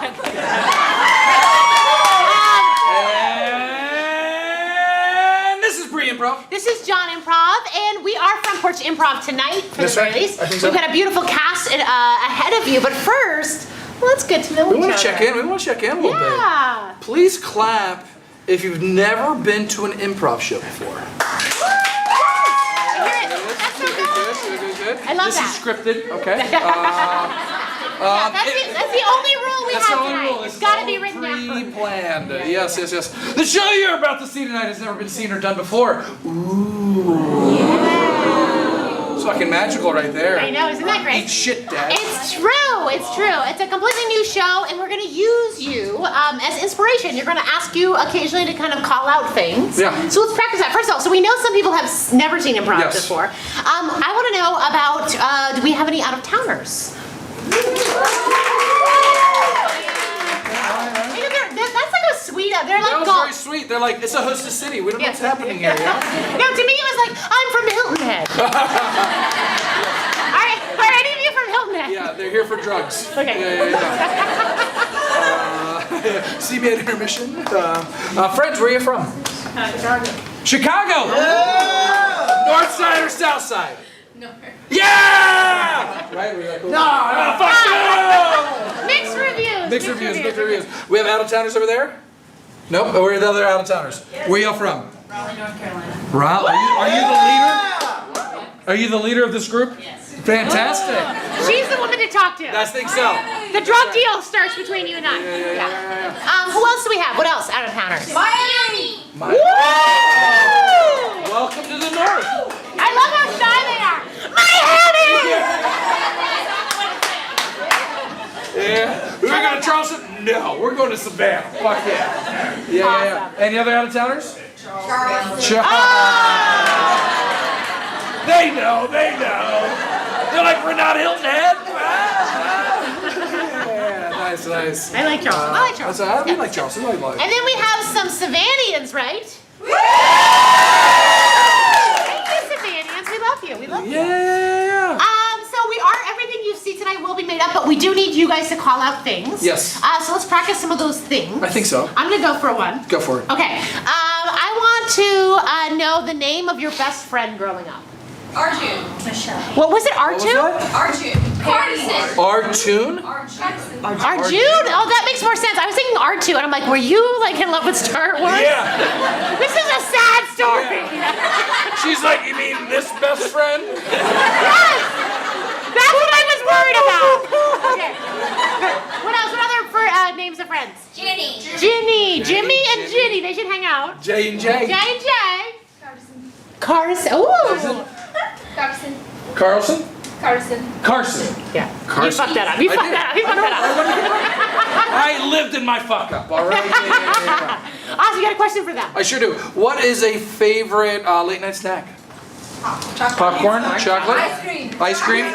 And this is Bree Improv. This is John Improv, and we are from Porch Improv tonight for the very least. I think so. We've got a beautiful cast ahead of you, but first, let's get to know each other. We want to check in. We want to check in a little bit. Please clap if you've never been to an improv show before. That's so good. I love this that. This is scripted, okay? That's the only rule we have tonight. It's got to be written down. Pre-planned. Yes. The show you're about to see tonight has never been seen or done before. Ooh. Yeah. It's fucking magical right there. I know, isn't that great? Eat shit, Dad. It's true. It's a completely new show, and we're going to use you as inspiration. You're going to ask you occasionally to kind of call out things. Yeah. So let's practice that. First of all, so we know some people have never seen improv before. I want to know about, do we have any out-of-towners? That's like a sweet, they're like That was very sweet. They're like, it's a hostess city. We don't know what's happening here. Yeah? No, to me it was like, I'm from Hilton Head. Are any of you from Hilton Head? Yeah, they're here for drugs. Okay. Yeah. See me at intermission. Friends, where are you from? Chicago. Yeah! North side or south side? North. Yeah! Right? We're like, no, fuck you! Mixed reviews. Mixed reviews. We have out-of-towners over there? Nope. Where are the other out-of-towners? Yes. Where y'all from? Raleigh, North Carolina. Raleigh? Are you the leader? Are you the leader of this group? Yes. Fantastic. She's the woman to talk to. I think so. The drug deal starts between you and I. Yeah. Who else do we have? What else? Out-of-towners. Miami. Welcome to the North. I love how shy they are. Miami! Yeah. We're going to Charleston? No, we're going to Savannah. Fuck yeah. Yeah. Any other out-of-towners? Charleston. They know. They're like, we're not Hilton Head. Yeah, nice. I like Charleston. I like Charleston. I like Charleston. And then we have some Savannians, right? Thank you, Savannians. We love you. Yeah. So we are, everything you see tonight will be made up, but we do need you guys to call out things. Yes. So let's practice some of those things. I think so. I'm going to go for one. Go for it. Okay. I want to know the name of your best friend growing up. Arjun. Michelle. What was it? Arjun? Arjun. Arjun? Arjun? Oh, that makes more sense. I was thinking R2, and I'm like, were you like in love with Star Wars? Yeah. This is a sad story. She's like, you mean this best friend? Yes! That's what I was worried about. Okay. What else? What other names of friends? Ginny. Jimmy and Ginny. They should hang out. J&J. J&J. Carson. Ooh. Carlson? Carson. Yeah. Carson. You fucked that up. You fucked that up. I lived in my fuck up, all right? Yeah. Awesome, you got a question for them. I sure do. What is a favorite late night snack? Popcorn? Chocolate? Ice cream?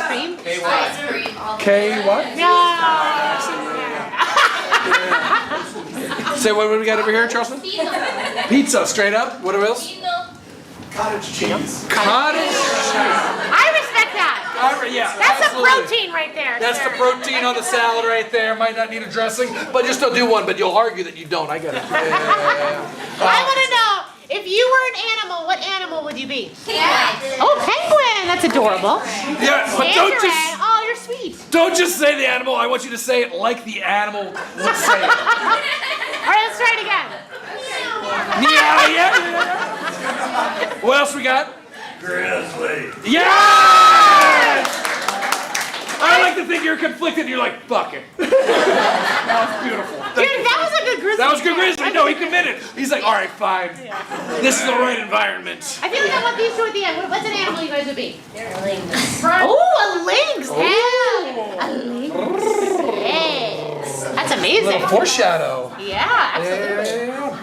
K what? Yeah. Say what do we got over here, Charleston? Pizza, straight up. What else? Cottage cheese. Cottage cheese. I respect that. Yeah, That's absolutely. a protein right there. That's the protein on the salad right there. Might not need a dressing, but just don't do one. But you'll argue that you don't. I get it. I want to know, if you were an animal, what animal would you be? Penguin. Oh, penguin. That's adorable. Yeah, but Tangerine. Oh, you're sweet. don't just say the animal. I want you to say it like the animal would say it. All right, let's try it again. Yeah. What else we got? Grizzly. Yes! I like to think you're conflicted and you're like, fuck it. That was beautiful. Dude, that was a good grizzly. That was good grizzly. No, he committed. He's like, all right, fine. This is the right environment. I feel like I want these two at the end. What's an animal you guys would be? Lynx. Oh, a lynx. Yeah. A lynx. That's amazing. Little foreshadow. Yeah, absolutely. Yeah.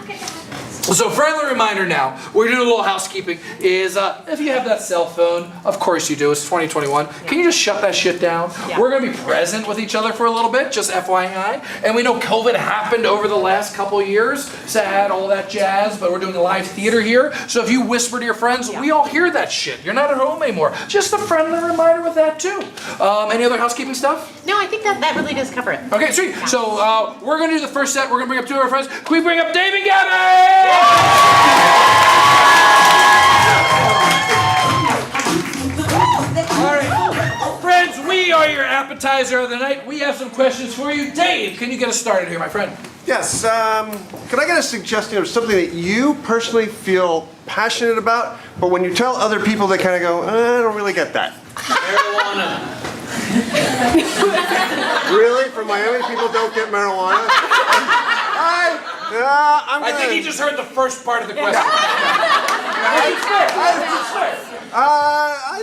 So friendly reminder now, we're doing a little housekeeping, is if you have that cell phone, of course you do, it's 2021, can you just shut that shit down? Yeah. We're gonna be present with each other for a little bit, just FYI. And we know COVID happened over the last couple years, sad, all that jazz, but we're doing a live theater here. So if you whisper to your friends, we all hear that shit. You're not at home anymore. Just a friendly reminder with that too. Any other housekeeping stuff? No, I think that really does cover it. Okay, sweet. So we're gonna do the first set. We're gonna bring up two of our friends. Can we bring up Dave and Gabby? All right, friends, we are your appetizer of the night. We have some questions for you. Dave, can you get us started here, my friend? Yes, could I get a suggestion of something that you personally feel passionate about, but when you tell other people, they kind of go, I don't really get that. Marijuana. Really? From Miami, people don't get marijuana? I think he just heard the first part of the question. I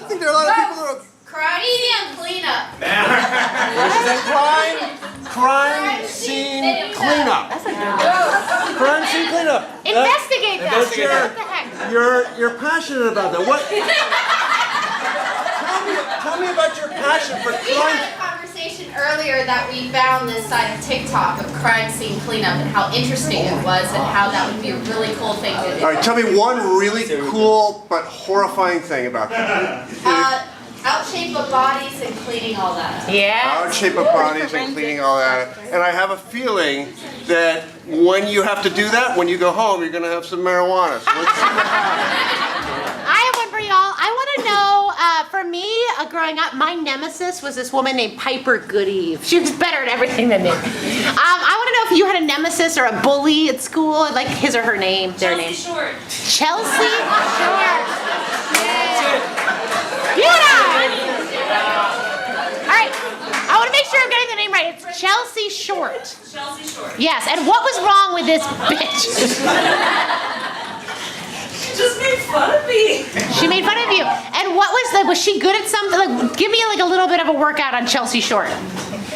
think there are a lot of people that are... Crime scene cleanup. Crime scene cleanup. That's a good one. Crime scene cleanup. Investigate that. Investigate that. What the heck? You're passionate about that. What? Tell me about your passion for We crime. had a conversation earlier that we found this side of TikTok of crime scene cleanup and how interesting it was and how that would be a really cool thing to do. All right, tell me one really cool but horrifying thing about that. Out shape of bodies and cleaning all that. Yeah. Out shape of bodies and cleaning all that. And I have a feeling that when you have to do that, when you go home, you're going to have some marijuana. So let's see what happens. I have one for y'all. I want to know, for me, growing up, my nemesis was this woman named Piper Goodeve. She was better at everything than me. I want to know if you had a nemesis or a bully at school, like his or her name, their name. Short. Chelsea Short. Yeah. All right. I want to make sure I'm getting the name right. It's Chelsea Short. Chelsea Short. Yes. And what was wrong with this bitch? She just made fun of me. She made fun of you. And what was she good at something? Like, give me like a little bit of a workout on Chelsea Short. She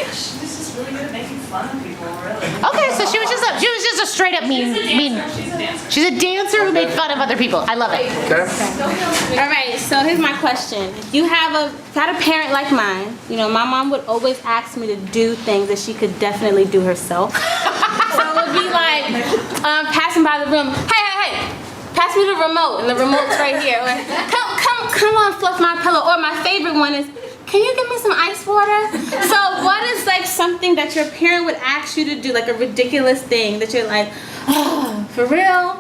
was just really good at making fun of people, really. Okay, so she was just a straight up mean. She's a dancer. She's a dancer who made fun of other people. I love it. Okay. All right, so here's my question. If you got a parent like mine, you know, my mom would always ask me to do things that she could definitely do herself. So it would be like passing by the room, hey, pass me the remote, and the remote's right here. Or, come on, fluff my pillow. Or my favorite one is, can you give me some ice water? So what is like something that your parent would ask you to do, like a ridiculous thing that you're like, oh, for real?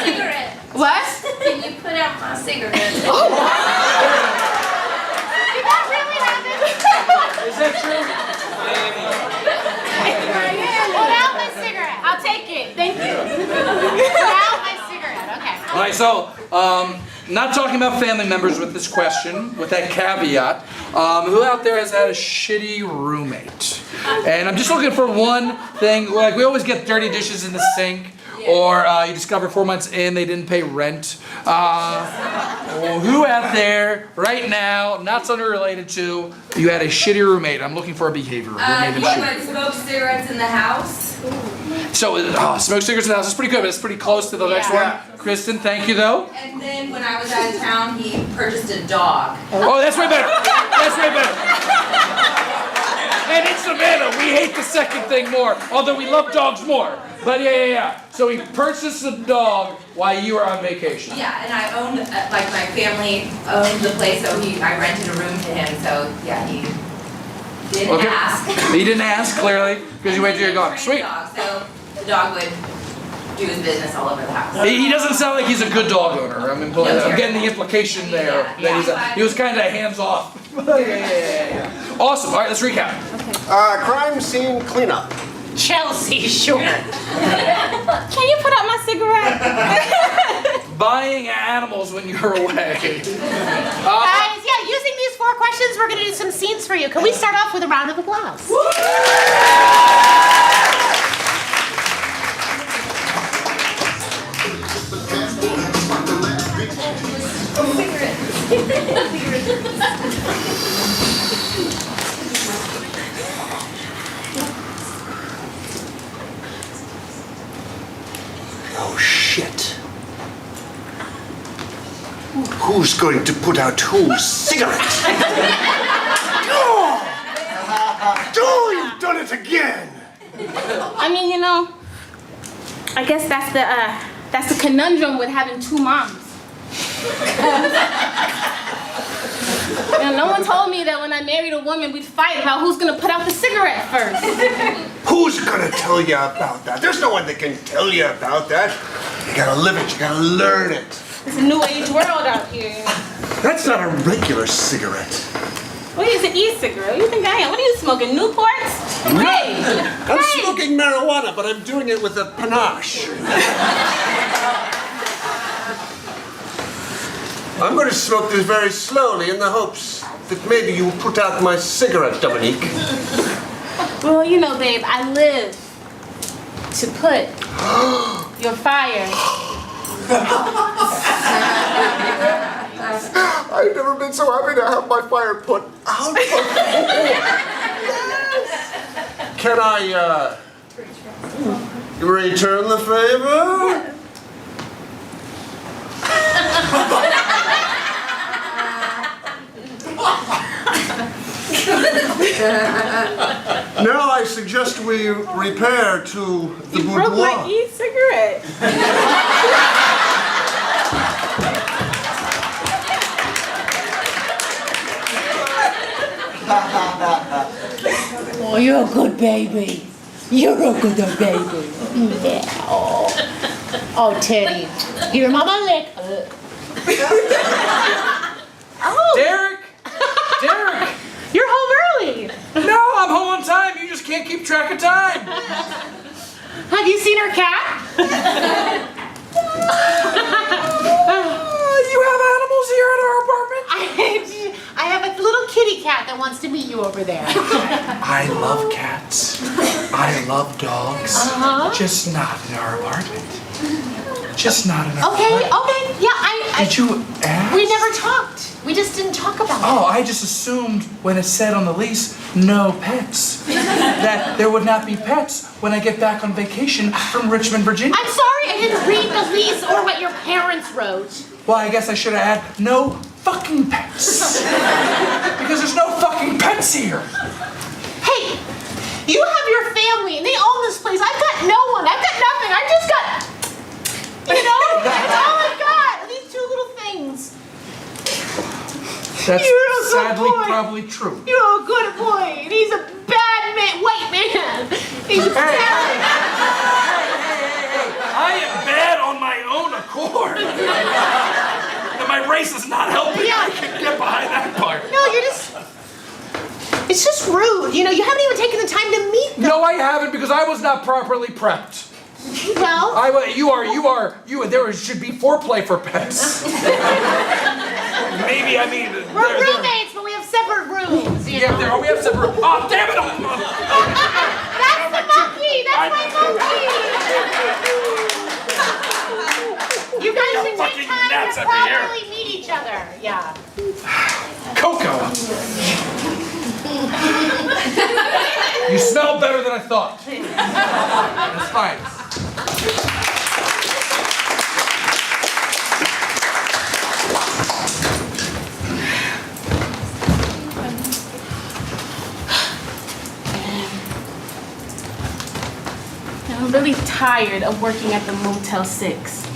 Cigarette. What? Can you put out my cigarette? Did that really happen? Is that true? Put out my cigarette. I'll take it. Thank you. Put out my cigarette. Okay. All right, so not talking about family members with this question, with that caveat. Who out there has had a shitty roommate? And I'm just looking for one thing. Like we always get dirty dishes in the sink, or you discover 4 months in they didn't pay rent. Who out there right now, not something related to, you had a shitty roommate? I'm looking for a behavior. Who made them He shitty? would smoke cigarettes in the house. So, smoke cigarettes in the house is pretty good, but it's pretty close to the next one. Kristen, thank you though. And then when I was out of town, he purchased a dog. Oh, that's way better. That's way better. And in Savannah, we hate the second thing more, although we love dogs more. But yeah. So he purchased a dog while you were on vacation. Yeah, and I owned, like my family owned the place, so I rented a room to him, so yeah, he didn't ask. He didn't ask, clearly, because you waited till you're gone. Sweet. So the dog would do his business all over the house. He doesn't sound like he's a good dog owner. I'm getting the implication there that he was kind of hands off. Yeah. Awesome. All right, let's recap. Crime scene cleanup. Chelsea Short. Can you put out my cigarette? Buying animals when you're away. Guys, yeah, using these 4 questions, we're going to do some scenes for you. Can we start off with a round of applause? Who's going to put out whose cigarette? Oh, you've done it again. I mean, I guess that's the conundrum with having two moms. No one told me that when I married a woman, we'd fight about who's gonna put out the cigarette first. Who's gonna tell you about that? There's no one that can tell you about that. You gotta live it, you gotta learn it. It's a new age world out here. That's not a regular cigarette. What is an e-cigarette? What do you think I am? What are you smoking, Newports? Hey! I'm smoking marijuana, but I'm doing it with a panache. I'm going to smoke this very slowly in the hopes that maybe you will put out my cigarette, Dominique. Well, babe, I live to put your fire. I've never been so happy to have my fire put out. Can I, return the favor? Now I suggest we repair to the You broke boudoir. my e-cigarette. Oh, you're a good baby. You're a good baby. Yeah. Oh, Teddy. Give your mama a lick. Derek! Derek! You're home early. No, I'm home on time. You just can't keep track of time. Have you seen her cat? You have animals here at our apartment? I have a little kitty cat that wants to meet you over there. I love cats. I love dogs. Just not in our apartment. Just not in our Okay, apartment. okay. Yeah, Did you ask? we never talked. We just didn't talk about it. Oh, I just assumed when it said on the lease, no pets, that there would not be pets when I get back on vacation from Richmond, Virginia. I'm sorry I didn't read the lease or what your parents wrote. Well, I guess I should have had no fucking pets. Because there's no fucking pets here. Hey, you have your family and they own this place. I've got no one. I've got nothing. I just got, that's all I got. These two little things. That's You're a good sadly boy. probably true. You're a good boy, and he's a bad white man. He's a bad. I am bad on my own accord. And my race is not helping. Yeah. I can get behind that part. No, you're just. It's just rude. You haven't even taken the time to meet them. No, I haven't because I was not properly prepped. Well, There should be foreplay for pets. Maybe, we're roommates, but we have separate rooms. You know? we have separate. Oh, damn it! That's the monkey. That's my monkey. You guys should take fucking time gnats to up in here. properly meet each other. Yeah. Coco. You smell better than I thought. That's fine. I'm really tired of working at the Motel 6.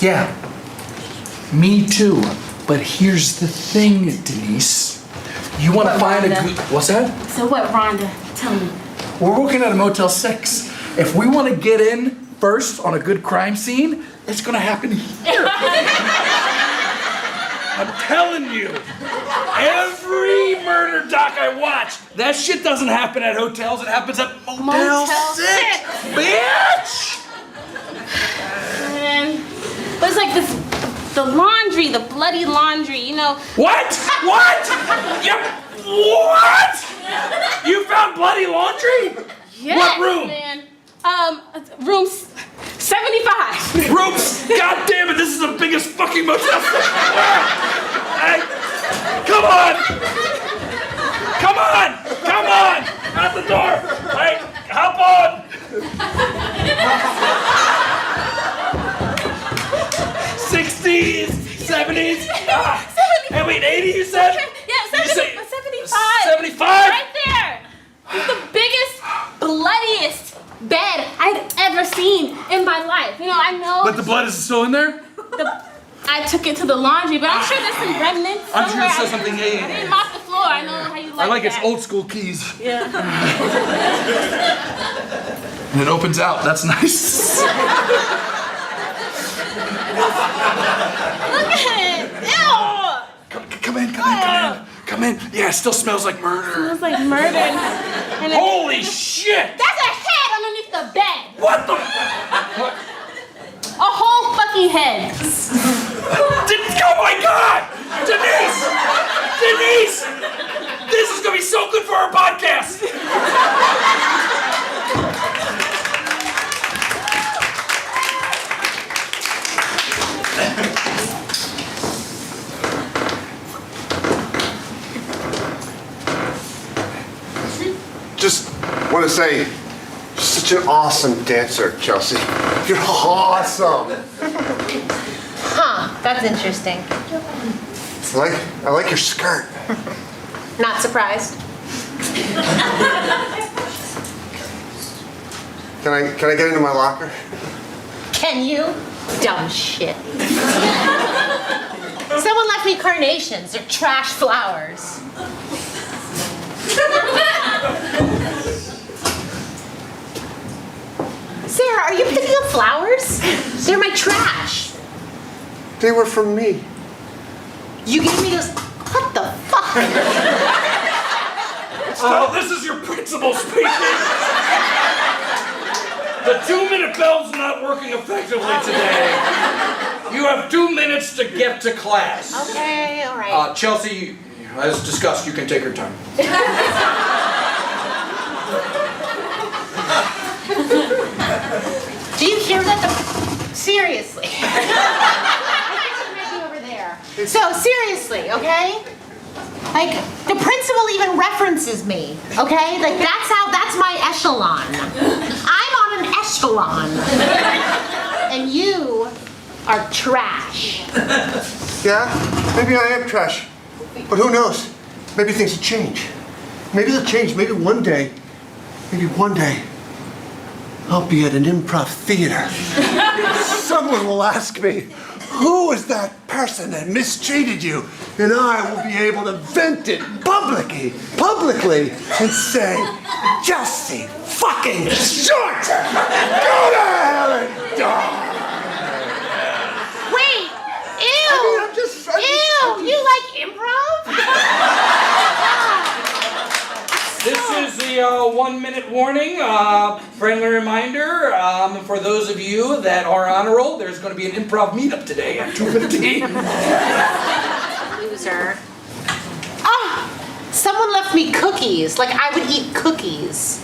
Yeah, me too. But here's the thing, Denise. You want to find a Rhonda? good... What's that? So what, Rhonda? Tell me. We're working at a Motel 6. If we want to get in first on a good crime scene, it's going to happen here. I'm telling you. Every murder doc I watch, that shit doesn't happen at hotels. It happens at Motel 6. Bitch! Man, but it's like the laundry, the bloody laundry, What? What? What? You found bloody laundry? Yes, What room? man. Room 75. Ropes! God damn it, this is the biggest fucking motel. Hey, come on! Come on! Come on! Out the door! Hey, hop on! 60s! 70s? Hey, wait, 80 you said? Yeah, You say 75. 75? Right there. It's the biggest, bloodiest bed I'd ever seen in my life. You know, I know. But the blood is still in there? I took it to the laundry, but I'm sure there's some remnants. I'm sure it somewhere. says something. I didn't mop the floor. I know how you like I like that. its old school keys. Yeah. And it opens out. That's nice. Look at it. Ew. Come in. Come in. Yeah, it still smells like murder. It's like murder. And Holy shit! that's a head underneath the bed. What the? What? A whole fucking head. Oh my God! Denise! This is gonna be so good for our podcast! Just want to say, you're such an awesome dancer, Chelsea. You're awesome. Huh, that's interesting. I like your skirt. Not surprised. Can I get into my locker? Can you? Dumb shit. Someone left me carnations. They're trash flowers. Sarah, are you picking up flowers? They're my trash. They were from me. You gave me those. What the fuck? Oh, this is your principal speaking. The 2-minute bell's not working effectively today. You have 2 minutes to get to class. Okay, all right. Chelsea, as discussed, you can take your time. Do you hear that? Seriously. Maybe over there. So seriously, okay? Like the principal even references me, okay? Like that's my echelon. I'm on an echelon, and you are trash. Yeah, maybe I am trash. But who knows? Maybe things will change. Maybe they'll change. Maybe one day, I'll be at an improv theater. Someone will ask me, who is that person that mistreated you? And I will be able to vent it publicly, and say, Jesse fucking Short! Go to hell and die! Wait, ew! I mean, I'm just- Ew! You like improv? This is the 1-minute warning. Friendly reminder for those of you that are on a roll, there's going to be an improv meetup today at 2:15. Loser. Ah! Someone left me cookies. Like I would eat cookies.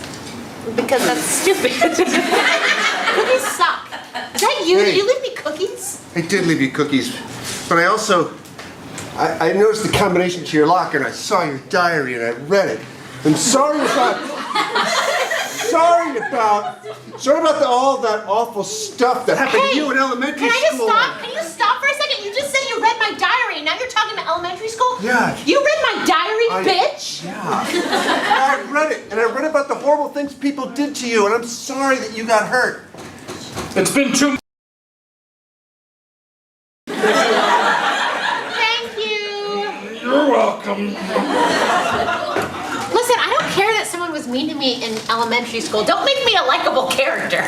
Because that's stupid. Cookies suck. Is that you? Hey. Did you leave me cookies? I did leave you cookies, but I also, I noticed the combination to your locker, and I saw your diary, and I read it. I'm sorry about all that awful stuff that happened to you in elementary can I just school. stop? Can you stop for a second? You just said you read my diary. Now you're talking about elementary school? Yeah. You read my diary, bitch? Yeah. I read it, and I read about the horrible things people did to you, and I'm sorry that you got hurt. It's been 2 Thank you. You're welcome. Listen, I don't care that someone was mean to me in elementary school. Don't make me a likable character.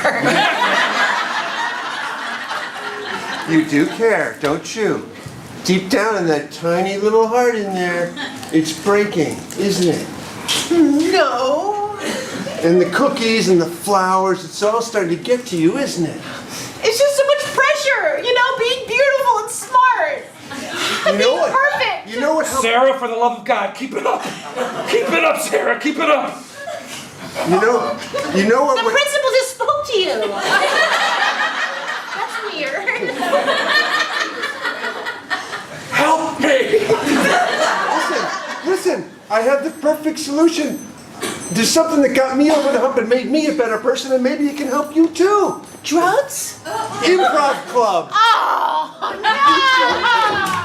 You do care, don't you? Deep down in that tiny little heart in there, it's breaking, isn't it? No. And the cookies and the flowers, it's all starting to get to you, isn't it? It's just so much pressure, you know, being beautiful and smart. And being perfect. You know what? Sarah, for the love of God, keep it up. Keep it up, Sarah. Keep it up. You know what? The principal just spoke to you. That's weird. Help me. Listen, I have the perfect solution. There's something that got me over the hump and made me a better person, and maybe it can help you too. Drugs? Improv club. Oh, no!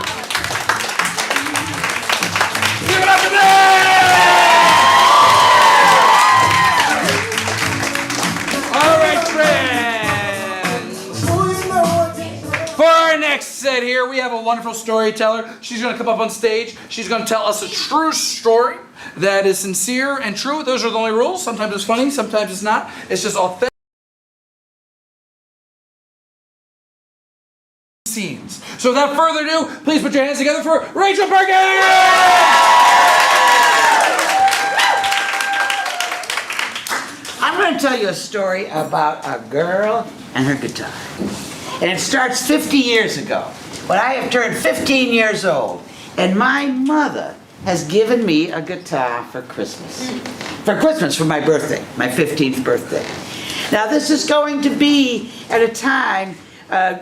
here we have a wonderful storyteller. She's going to come up on stage. She's going to tell us a true story that is sincere and true. Those are the only rules. Sometimes it's funny, sometimes it's not. It's just authentic scenes. So without further ado, please put your hands together for Rachel Perkins! I'm going to tell you a story about a girl and her guitar. And it starts 50 years ago, when I have turned 15 years old, and my mother has given me a guitar for Christmas. For my birthday, my 15th birthday. Now this is going to be at a time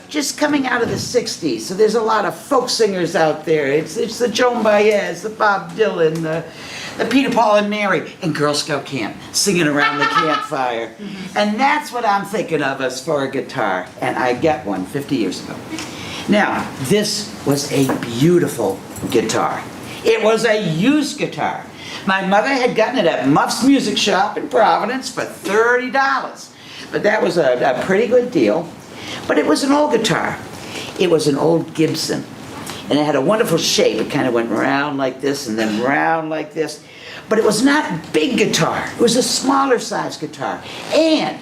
just coming out of the 60s, so there's a lot of folk singers out there. It's the Joan Baez, the Bob Dylan, the Peter, Paul, and Mary, and Girl Scout camp, singing around the campfire. And that's what I'm thinking of as for a guitar, and I got one 50 years ago. Now, this was a beautiful guitar. It was a used guitar. My mother had gotten it at Muff's Music Shop in Providence for $30. But that was a pretty good deal. But it was an old guitar. It was an old Gibson. And it had a wonderful shape. It kind of went round like this and then round like this. But it was not a big guitar. It was a smaller size guitar. And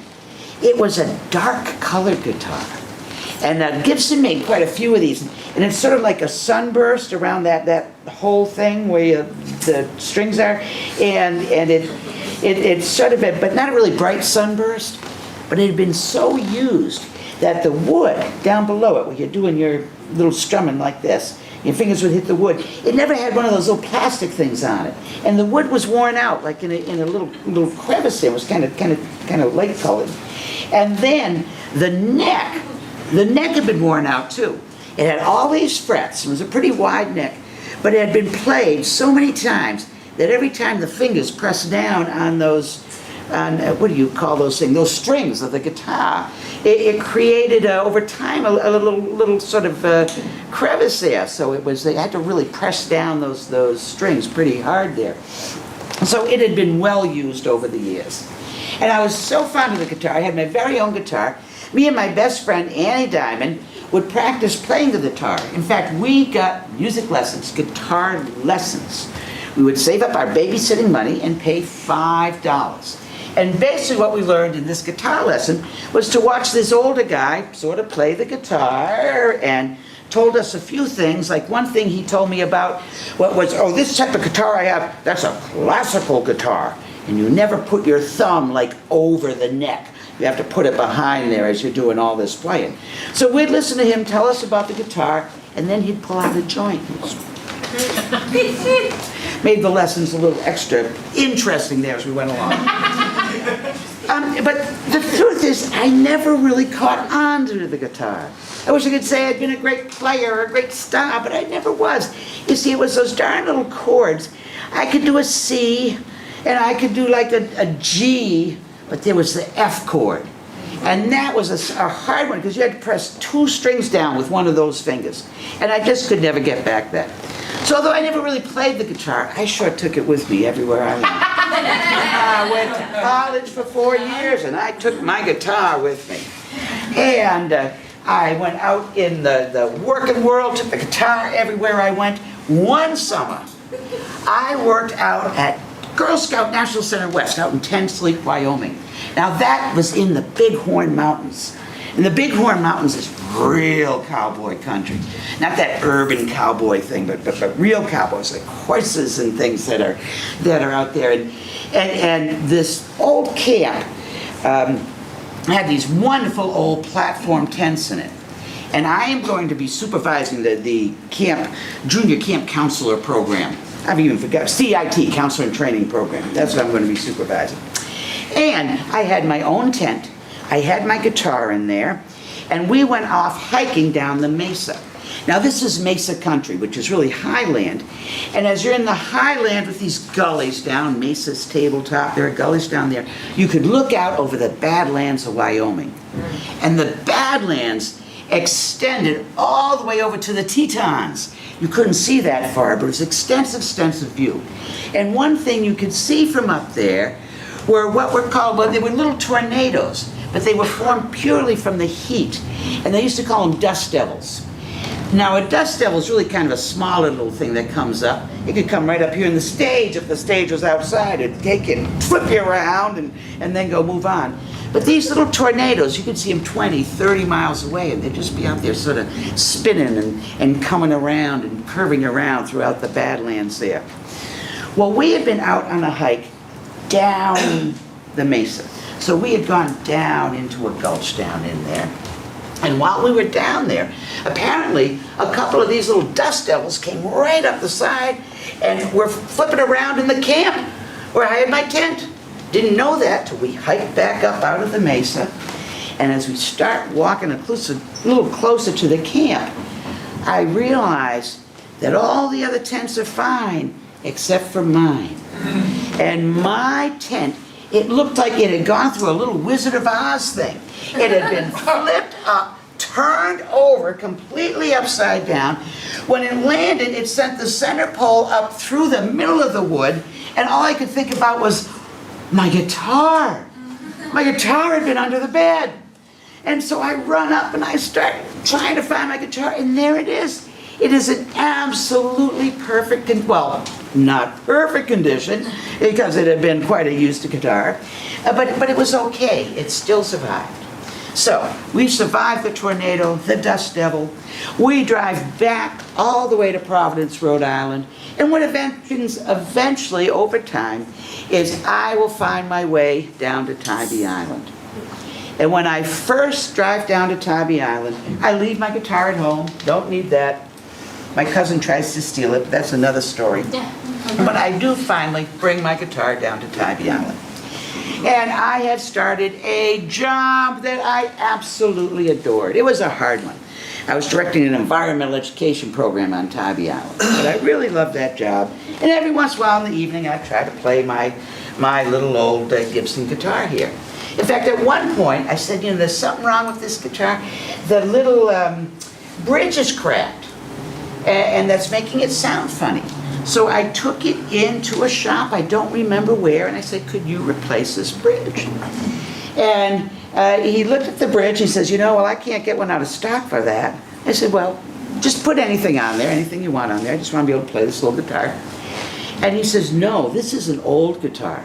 it was a dark colored guitar. And Gibson made quite a few of these. And it's sort of like a sunburst around that whole thing where the strings are. And it's sort of but not a really bright sunburst. But it had been so used that the wood down below it, where you're doing your little strumming like this, your fingers would hit the wood. It never had one of those little plastic things on it, and the wood was worn out, like in a little crevice there. It was kind of light colored, and then the neck had been worn out too. It had all these frets. It was a pretty wide neck, but it had been played so many times that every time the fingers pressed down on those. What do you call those things? Those strings of the guitar. It created over time a little sort of crevice there. So they had to really press down those strings pretty hard there. So it had been well used over the years. And I was so fond of the guitar. I had my very own guitar. Me and my best friend Annie Diamond would practice playing the guitar. In fact, we got music lessons, guitar lessons. We would save up our babysitting money and pay $5. And basically what we learned in this guitar lesson was to watch this older guy sort of play the guitar and told us a few things. Like one thing he told me about this type of guitar I have, that's a classical guitar. And you never put your thumb like over the neck. You have to put it behind there as you're doing all this playing. So we'd listen to him tell us about the guitar, and then he'd pull out a joint. Made the lessons a little extra interesting there as we went along. But the truth is, I never really caught on to the guitar. I wish I could say I'd been a great player or a great star, but I never was. You see, it was those darn little chords. I could do a C, and I could do like a G, but there was the F chord. And that was a hard one, because you had to press 2 strings down with one of those fingers. And I just could never get back that. So although I never really played the guitar, I sure took it with me everywhere I went. I went to college for 4 years, and I took my guitar with me. And I went out in the working world, took the guitar everywhere I went. One summer, I worked out at Girl Scout National Center West, out in Tens Lake, Wyoming. Now that was in the Bighorn Mountains. And the Bighorn Mountains is real cowboy country. Not that urban cowboy thing, but real cowboys, like horses and things that are out there. And this old camp had these wonderful old platform tents in it. And I am going to be supervising the camp, junior camp counselor program. I've even forgot, CIT, Counselor and Training Program. That's what I'm going to be supervising. And I had my own tent. I had my guitar in there. And we went off hiking down the mesa. Now this is mesa country, which is really highland. And as you're in the highland with these gullies down Mesa's tabletop, there are gullies down there, you could look out over the Badlands of Wyoming. And the Badlands extended all the way over to the Tetons. You couldn't see that far, but it was extensive view. And one thing you could see from up there were what were called, well, they were little tornadoes, but they were formed purely from the heat. And they used to call them dust devils. Now, a dust devil is really kind of a smaller little thing that comes up. It could come right up here in the stage if the stage was outside. It'd take it, flip you around, and then go move on. But these little tornadoes, you could see them 20, 30 miles away, and they'd just be out there sort of spinning and coming around and curving around throughout the Badlands there. Well, we had been out on a hike down the mesa. So we had gone down into a gulch down in there. And while we were down there, apparently a couple of these little dust devils came right up the side and were flipping around in the camp where I had my tent. Didn't know that till we hiked back up out of the mesa. And as we start walking a little closer to the camp, I realized that all the other tents are fine except for mine. And my tent, it looked like it had gone through a little Wizard of Oz thing. It had been flipped up, turned over, completely upside down. When it landed, it sent the center pole up through the middle of the wood, and all I could think about was my guitar. My guitar had been under the bed. And so I run up and I start trying to find my guitar, and there it is. It is in absolutely perfect, well, not perfect condition, because it had been quite a used guitar, but it was okay. It still survived. So we survived the tornado, the dust devil. We drive back all the way to Providence, Rhode Island, and what happens eventually over time is I will find my way down to Tybee Island. And when I first drive down to Tybee Island, I leave my guitar at home, don't need that. My cousin tries to steal it, but that's another story. But I do finally bring my guitar down to Tybee Island. And I had started a job that I absolutely adored. It was a hard one. I was directing an environmental education program on Tybee Island. But I really loved that job. And every once in a while in the evening, I'd try to play my little old Gibson guitar here. In fact, at one point, I said, you know, there's something wrong with this guitar. The little bridge is cracked. And that's making it sound funny. So I took it into a shop, I don't remember where, and I said, could you replace this bridge? And he looked at the bridge, he says, you know, well, I can't get one out of stock for that. I said, well, just put anything on there, anything you want on there. I just want to be able to play this little guitar. And he says, no, this is an old guitar.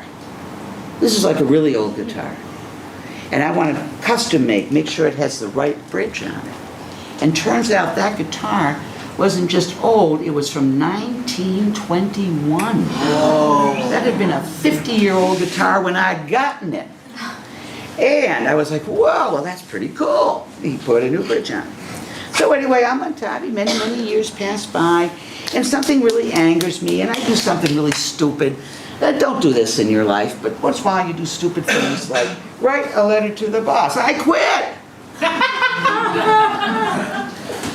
This is like a really old guitar. And I want to custom make sure it has the right bridge on it. And turns out that guitar wasn't just old, it was from 1921. Whoa. That had been a 50-year-old guitar when I'd gotten it. And I was like, whoa, well, that's pretty cool. He put a new bridge on. So anyway, I'm on Tybee, many years pass by, and something really angers me, and I do something really stupid. Don't do this in your life, but once in a while you do stupid things like write a letter to the boss. I quit!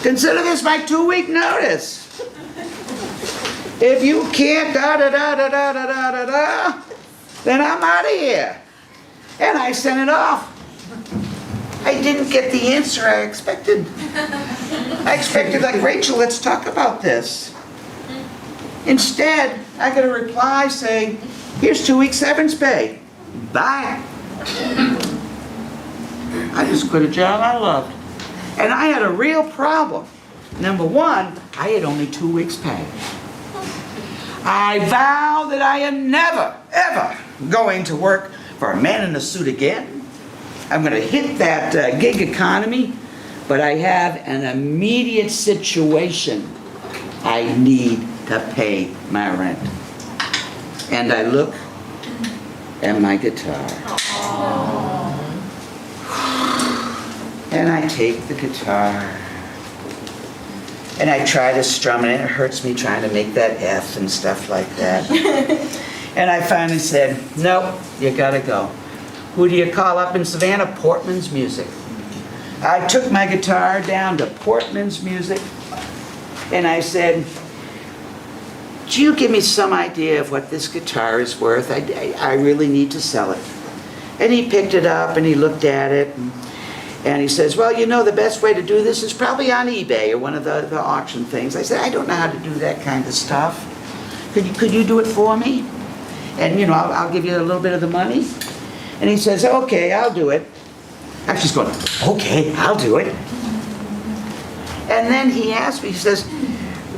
Consider this my 2-week notice. If you can't da-da-da-da-da-da-da-da, then I'm out of here. And I sent it off. I didn't get the answer I expected. I expected, like, Rachel, let's talk about this. Instead, I got a reply saying, here's 2 weeks severance pay. Bye. I just quit a job I loved. And I had a real problem. Number one, I had only 2 weeks pay. I vow that I am never, ever going to work for a man in a suit again. I'm going to hit that gig economy, but I have an immediate situation. I need to pay my rent. And I look at my guitar. And I take the guitar and I try to strum it, and it hurts me trying to make that F and stuff like that. And I finally said, nope, you gotta go. Who do you call up in Savannah? Portman's Music. I took my guitar down to Portman's Music and I said, do you give me some idea of what this guitar is worth? I really need to sell it. And he picked it up and he looked at it and he says, well, you know, the best way to do this is probably on eBay or one of the auction things. I said, I don't know how to do that kind of stuff. Could you do it for me? And, you know, I'll give you a little bit of the money. And he says, okay, I'll do it. I'm just going, okay, I'll do it. And then he asked me, he says,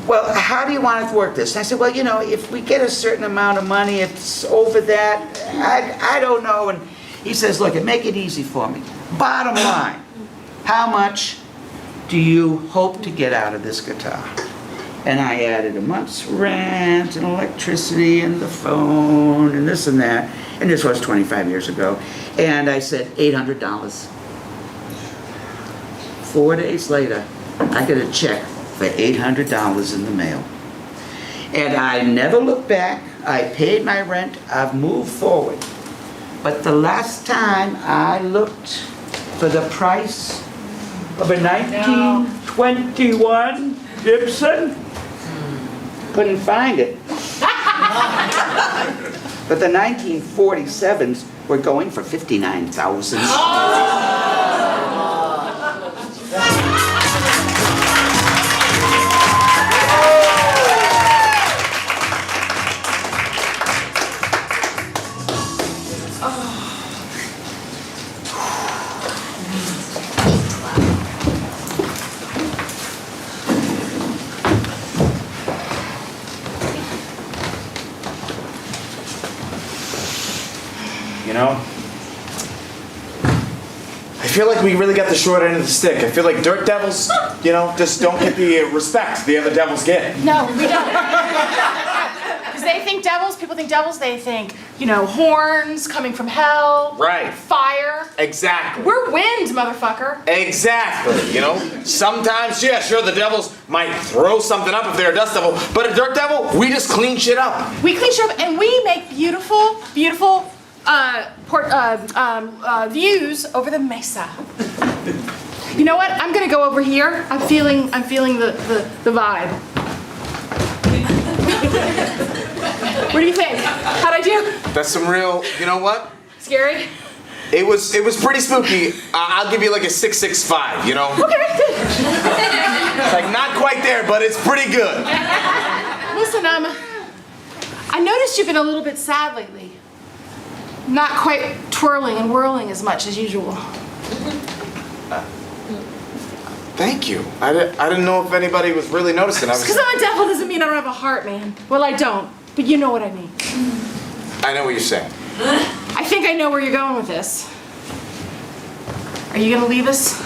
well, how do you want to work this? And I said, well, you know, if we get a certain amount of money, if it's over that, I don't know. And he says, look, make it easy for me. Bottom line, how much do you hope to get out of this guitar? And I added a month's rent and electricity and the phone and this and that. And this was 25 years ago. And I said, $800. 4 days later, I got a check for $800 in the mail. And I never looked back. I paid my rent. I've moved forward. But the last time I looked for the price of a 1921 Gibson, couldn't find it. But the 1947s were going for $59,000. You know? I feel like we really got the short end of the stick. I feel like Dirt Devils, you know, just don't get the respect the other devils get. No, we don't. Because they think devils, people think devils, they think, you know, horns coming from hell. Right. Fire. Exactly. We're wind, motherfucker. Exactly, you know? Sometimes, yeah, sure, the devils might throw something up if they're a dust devil, but a dirt devil, we just clean shit up. We clean shit up and we make beautiful, beautiful views over the mesa. You know what? I'm gonna go over here. I'm feeling the vibe. What do you think? How'd I do? That's some real, you know what? Scary? It was pretty spooky. I'll give you like a 665, you know? Okay, good. It's like not quite there, but it's pretty good. Listen, I noticed you've been a little bit sad lately. Not quite twirling and whirling as much as usual. Thank you. I didn't know if anybody was really noticing. Just because I'm a devil doesn't mean I don't have a heart, man. Well, I don't, but you know what I mean. I know what you're saying. I think I know where you're going with this. Are you gonna leave us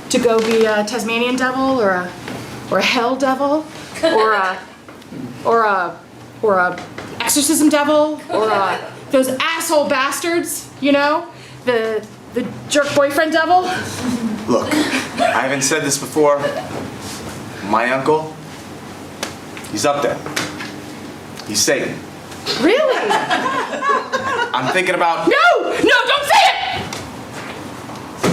to go be a Tasmanian devil or a hell devil or a exorcism devil or those asshole bastards, you know, the jerk boyfriend devil? Look, I haven't said this before. My uncle, he's up there. He's Satan. Really? I'm thinking about... No, don't say it!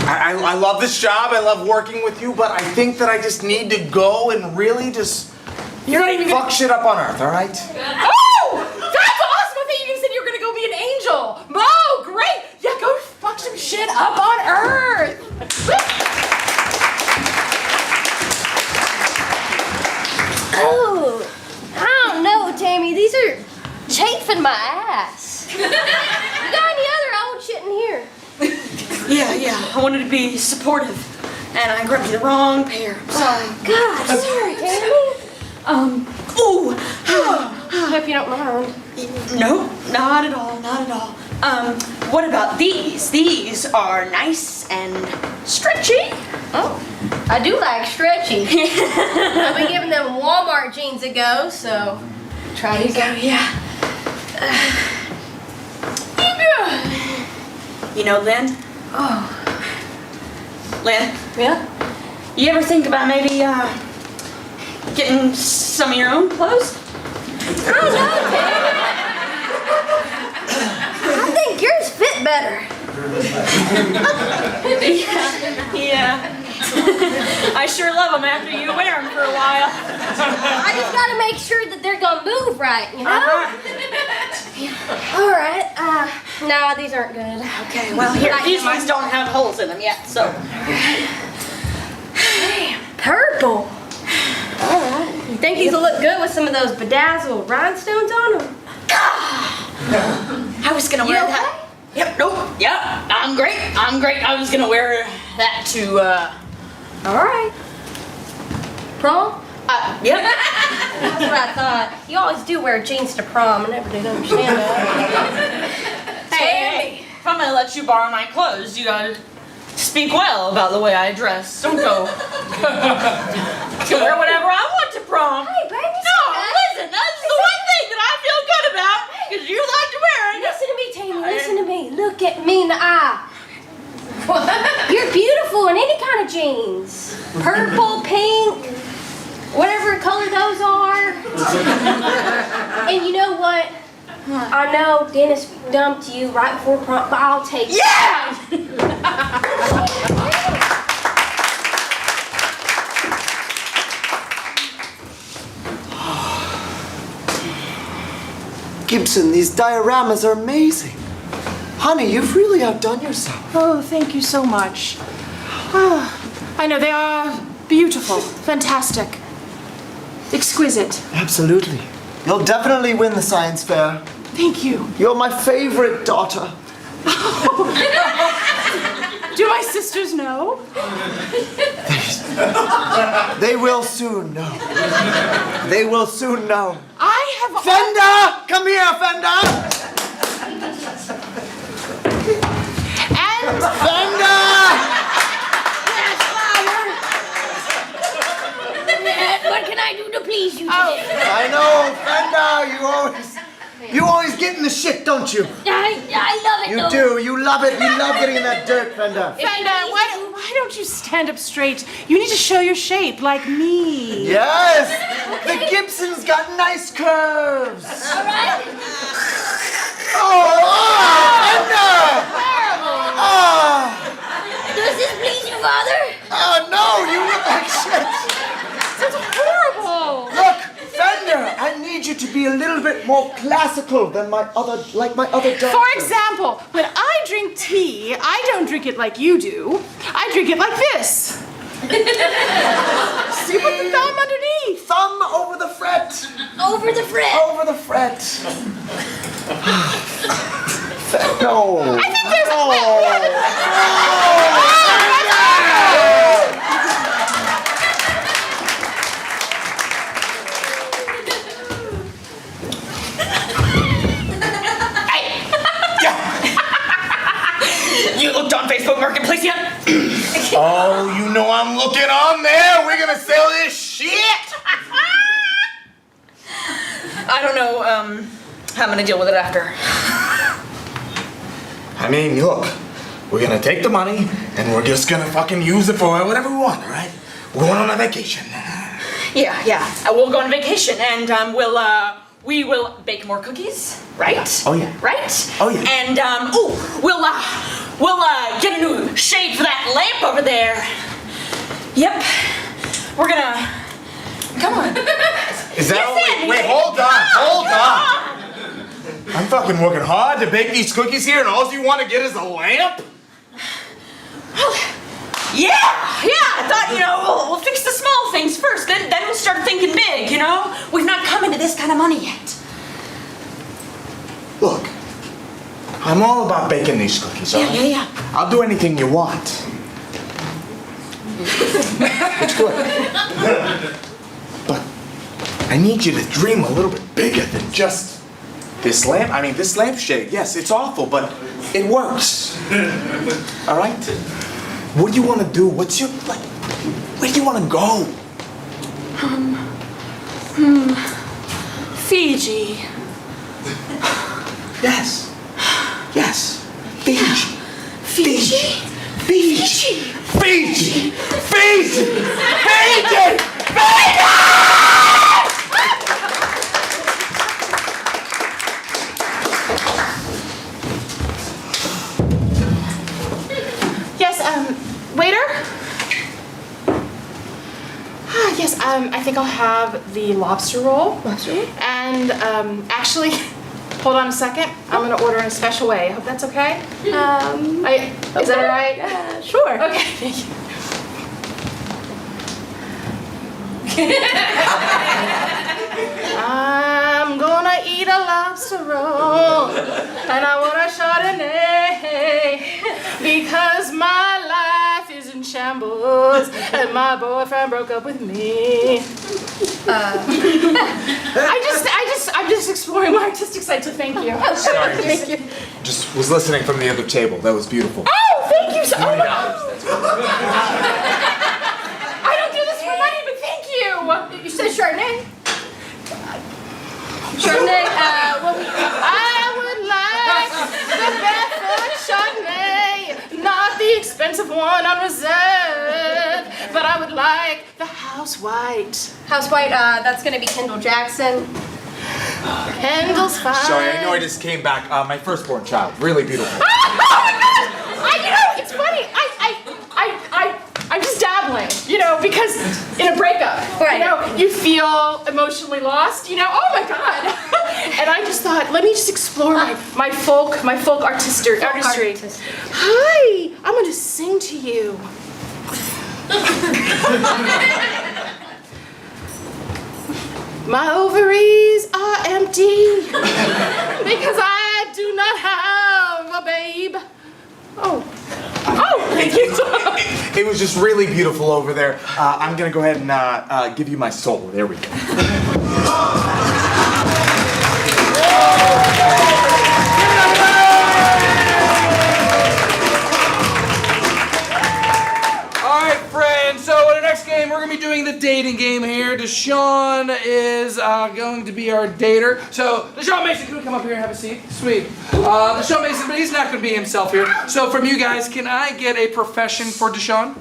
I love this job, I love working with you, but I think that I just need to go and really just You're not even fuck shit up on Earth, all right? Oh! That's awesome! I thought you said you were gonna go be an angel! Oh, great! Yeah, go fuck some shit up on Earth! Oh, I don't know, Tammy. These are chafing my ass. You got any other old shit in here? Yeah, I wanted to be supportive, and I grabbed the wrong pair. Sorry. God, sorry, Tammy. Hope you don't mind. No, not at all, not at all. What about these? These are nice and stretchy. Oh, I do like stretchy. I've been giving them Walmart jeans a go, so try these out. Yeah. You know, Lynn? Oh. Lynn? Yeah? You ever think about maybe, getting some of your own clothes? I don't know, Tammy. I think yours fit better. Yeah. I sure love them after you wear them for a while. I just gotta make sure that they're gonna move right, you know? All right. No, these aren't good. Okay, well, here, these ones don't have holes in them yet, so. Purple. All right. You think these will look good with some of those bedazzled rhinestones on them? I was gonna wear that. Yep, nope, yep, I'm great. I was gonna wear that to, All right. prom? Yep. That's what I thought. You always do wear jeans to prom. I never did understand that. Hey, if I'm gonna let you borrow my clothes, you gotta speak well about the way I dress. Don't go. I can wear whatever I want to prom. Hey, baby. No, listen, that's the one thing that I feel good about, because you like to wear it. Listen to me, Tammy. Listen to me. Look at me in the eye. You're beautiful in any kind of jeans. Purple, pink, whatever color those are. And you know what? I know Dennis dumped you right before prom, but I'll take it. Yeah! Gibson, these dioramas are amazing. Honey, you've really outdone yourself. Oh, thank you so much. Ah, I know, they are beautiful, fantastic, exquisite. Absolutely. You'll definitely win the science fair. Thank you. You're my favorite daughter. Do my sisters know? They will soon know. They will soon know. I have... Fender! Come here, Fender! And... Fender! What can I do to please you today? I know, Fender, you always get in the shit, don't you? I love it, You though. do, you love it. You love getting in that dirt, Fender. Fender, why don't you stand up straight? You need to show your shape, like me. Yes! The Gibson's got nice curves. All right. Fender! Oh! Does this please you, Father? Oh, no, you look like shit. That's horrible. Look, Fender, I need you to be a little bit more classical than my other daughters. For example, when I drink tea, I don't drink it like you do. I drink it like this. See, put the thumb underneath. Thumb over the fret. Over the fret. Over the fret. No. I think there's You looked on Facebook Marketplace yet? Oh, you know I'm looking on there. We're gonna sell this shit. I don't know how I'm gonna deal with it after. I mean, look, we're gonna take the money and we're just gonna fucking use it for whatever we want, all right? We're going on a vacation. Yeah. We'll go on vacation and we will bake more cookies, right? Oh, yeah. Right? Oh, yeah. And we'll get a new shade for that lamp over there. Yep. We're gonna. Come on. Is that Listen, wait, hold on. I'm fucking working hard to bake these cookies here, and all you want to get is a lamp? Yeah. I thought, we'll fix the small things first, then we'll start thinking big, We've not come into this kind of money yet. Look, I'm all about baking these cookies, all right? Yeah. I'll do anything you want. It's good. But I need you to dream a little bit bigger than just this lamp. I mean, this lampshade, yes, it's awful, but it works. All right? What do you want to do? Where do you want to go? Fiji. Yes. Fiji. Yes, waiter? Yes, I think I'll have the lobster roll. And, actually, hold on a second. I'm gonna order in a special way. I hope that's okay? Is that all right? Sure. Okay, thank you. I'm gonna eat a lobster roll, and I want a Chardonnay, because my life is in shambles. shambles, and my boyfriend broke up with me. I'm just exploring my artistic side, so thank you. Sorry, Thank you. just was listening from the other table. That was beautiful. Oh, thank you so much. I don't do this for money, but thank you. You said Chardonnay? Chardonnay, I would like the barefoot Chardonnay, not the expensive one on reserve, but I would like the house white. House White, that's gonna be Kendall Jackson. Kendall's fine. Sorry, I know I just came back. My firstborn child. Really beautiful. Oh my God! You know, it's funny. I'm just dabbling, you know, because in a breakup, Right. you know, you feel emotionally lost, you know. Oh my God! And I just thought, let me just explore my folk artistry. Hi, I'm gonna sing to you. My ovaries are empty because I do not have a babe. Oh, thank you. It was just really beautiful over there. I'm gonna go ahead and give you my soul. There we go. All right, friends. So in the next game, we're gonna be doing the dating game here. Deshaun is going to be our dater. So Deshaun Mason, can we come up here and have a seat? Sweet. Deshaun Mason, but he's not gonna be himself here. So from you guys, can I get a profession for Deshaun?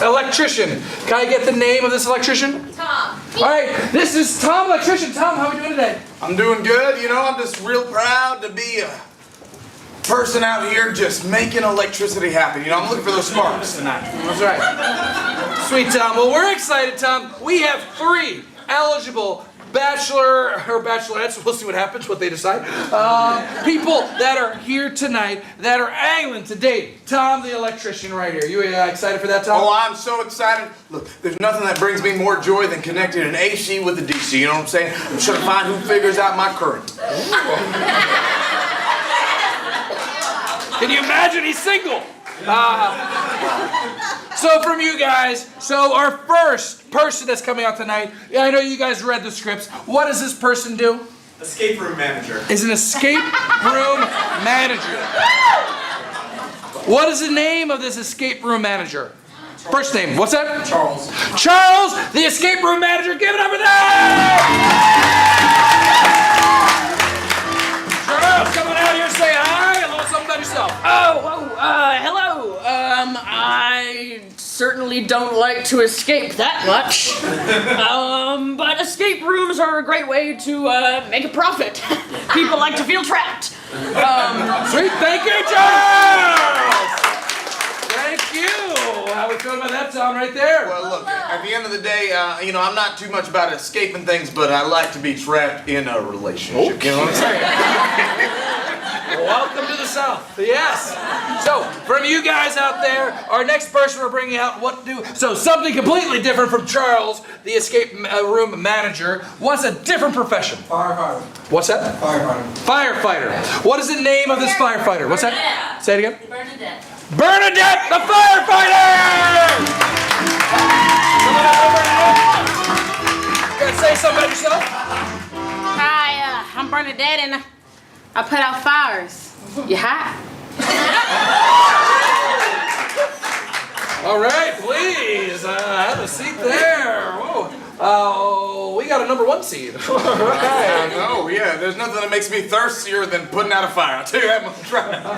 Electrician. Can I get the name of this electrician? Tom. All right, this is Tom Electrician. Tom, how are we doing today? I'm doing good. You know, I'm just real proud to be a person out here just making electricity happen. You know, I'm looking for those sparks tonight. That's right. Sweet, Tom. Well, we're excited, Tom. We have 3 eligible bachelor or bachelorettes. We'll see what happens, what they decide. People that are here tonight that are angling to date Tom the electrician right here. You excited for that, Tom? Oh, I'm so excited. Look, there's nothing that brings me more joy than connecting an AC with a DC. You know what I'm saying? I'm trying to find who figures out my current. Can you imagine? He's single. So from you guys, so our first person that's coming out tonight, I know you guys read the scripts. What does this person do? Escape room manager. Is an escape room manager. What is the name of this escape room manager? First name, what's that? Charles. Charles, the escape room manager. Give it up for that! Charles, come on out here, say hi. A little something about yourself. Hello. I certainly don't like to escape that much. But escape rooms are a great way to make a profit. People like to feel trapped. Sweet, thank you, Charles! Thank you. How we feeling about that, Tom, right there? Well, look, at the end of the day, you know, I'm not too much about escaping things, but I like to be trapped in a relationship. Okay. You know what I'm saying? Welcome to the South. Yes. So, from you guys out there, our next person we're bringing out, what to do? So, something completely different from Charles, the escape room manager. What's a different profession? Firefighter. What's that? Firefighter. Firefighter. What is the name of this firefighter? What's that? Say it again. Bernadette. Bernadette, the firefighter! Someone else, Bernadette? You gotta say something about yourself? Hi, I'm Bernadette and I put out fires. You hot? All right, please, have a seat there. Whoa. We got a number 1 seed. All right. I know, yeah. There's nothing that makes me thirstier than putting out a fire. I'll tell you that much right now.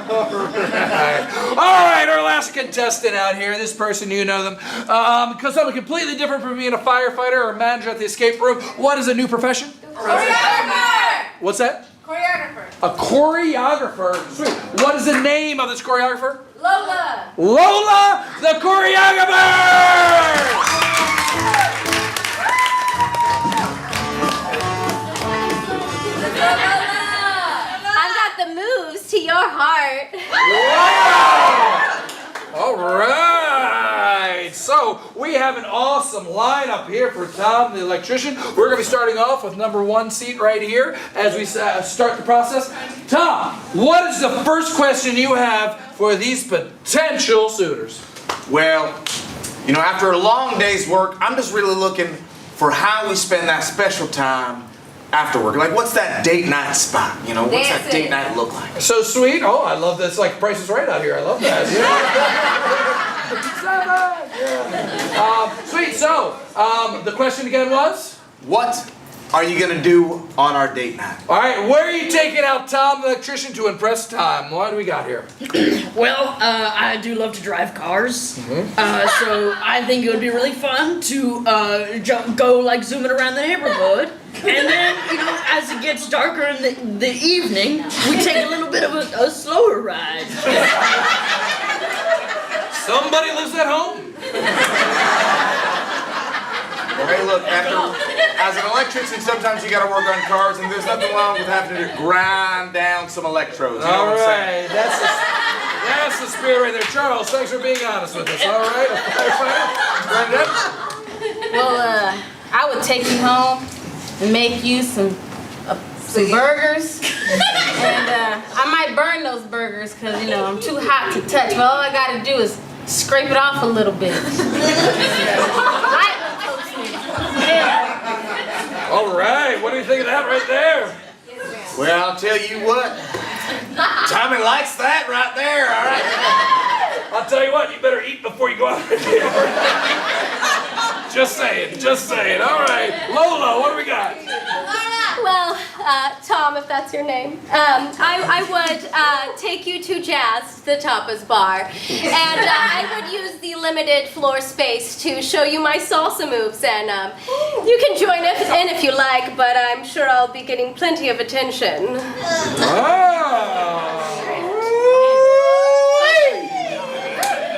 All right, our last contestant out here. This person, you know them. Because something completely different from being a firefighter or a manager at the escape room. What is a new profession? Choreographer. What's that? Choreographer. A choreographer. Sweet. What is the name of this choreographer? Lola. Lola, the choreographer! I've got the moves to your heart. Wow! All right. So we have an awesome lineup here for Tom, the electrician. We're going to be starting off with number 1 seat right here as we start the process. Tom, what is the first question you have for these potential suitors? Well, you know, after a long day's work, I'm just really looking for how we spend that special time after work. Like, what's that date night spot? You know, what's that date night look like? So sweet. Oh, I love this. Like Price is Right out here. I love that. Yeah. Sweet. So, the question again was? What are you gonna do on our date night? All right, where are you taking out Tom the electrician to impress Tom? What do we got here? Well, I do love to drive cars, so I think it would be really fun to go like zooming around the neighborhood, and then you know as it gets darker in the evening, we take a little bit of a slower ride. Somebody lives at home. Well, hey, look, as an electrician, sometimes you gotta work on cars, and there's nothing wrong with having to grind down some electrodes. You know All what I'm saying? right, that's the spirit right there. Charles, thanks for being honest with us. All right, a firefighter. Bernadette? Well, I would take you home and make you some burgers. And I might burn those burgers because, you know, I'm too hot to touch. But all I got to do is scrape it off a little bit. All right, what do you think of that right there? Well, I'll tell you what. Tommy likes that right there, all right? I'll tell you what, you better eat before you go out. Just saying, just saying. All right, Lola, what do we got? Well, Tom, if that's your name, I would take you to Jazz, the Tapas bar, and I would use the limited floor space to show you my salsa moves, and you can join in if you like, but I'm sure I'll be getting plenty of attention.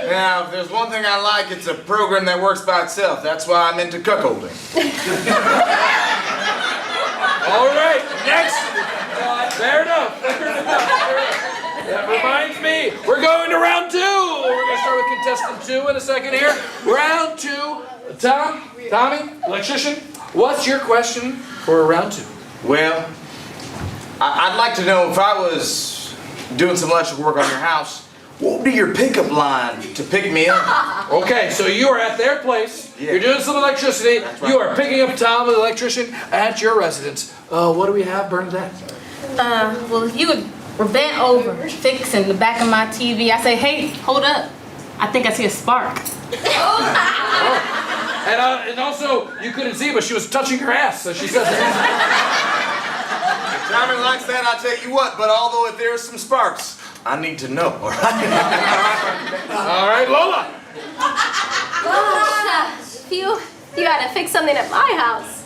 Now, if there's one thing I like, it's a program that works by itself. That's why I'm into cuckolding. All right, next. Fair enough. That reminds me, we're going to round two. We're going to start with contestant 2 in a second here. Round 2. Tommy, electrician, what's your question for round 2? Well, I'd like to know if I was doing some electrical work on your house, what would be your pickup line to pick me up? Okay, so you are at their place. Yeah. You're doing some electricity. Right. You are picking up Tom, the electrician, at your residence. What do we have, Bernadette? Well, if you were bent over fixing the back of my TV, I say, hey, hold up. I think I see a spark. And also, you couldn't see, but she was touching her ass, so she says. If Tommy likes that, I'll tell you what, but although if there's some sparks, I need to know, all right? All right, Lola. If you had to fix something at my house,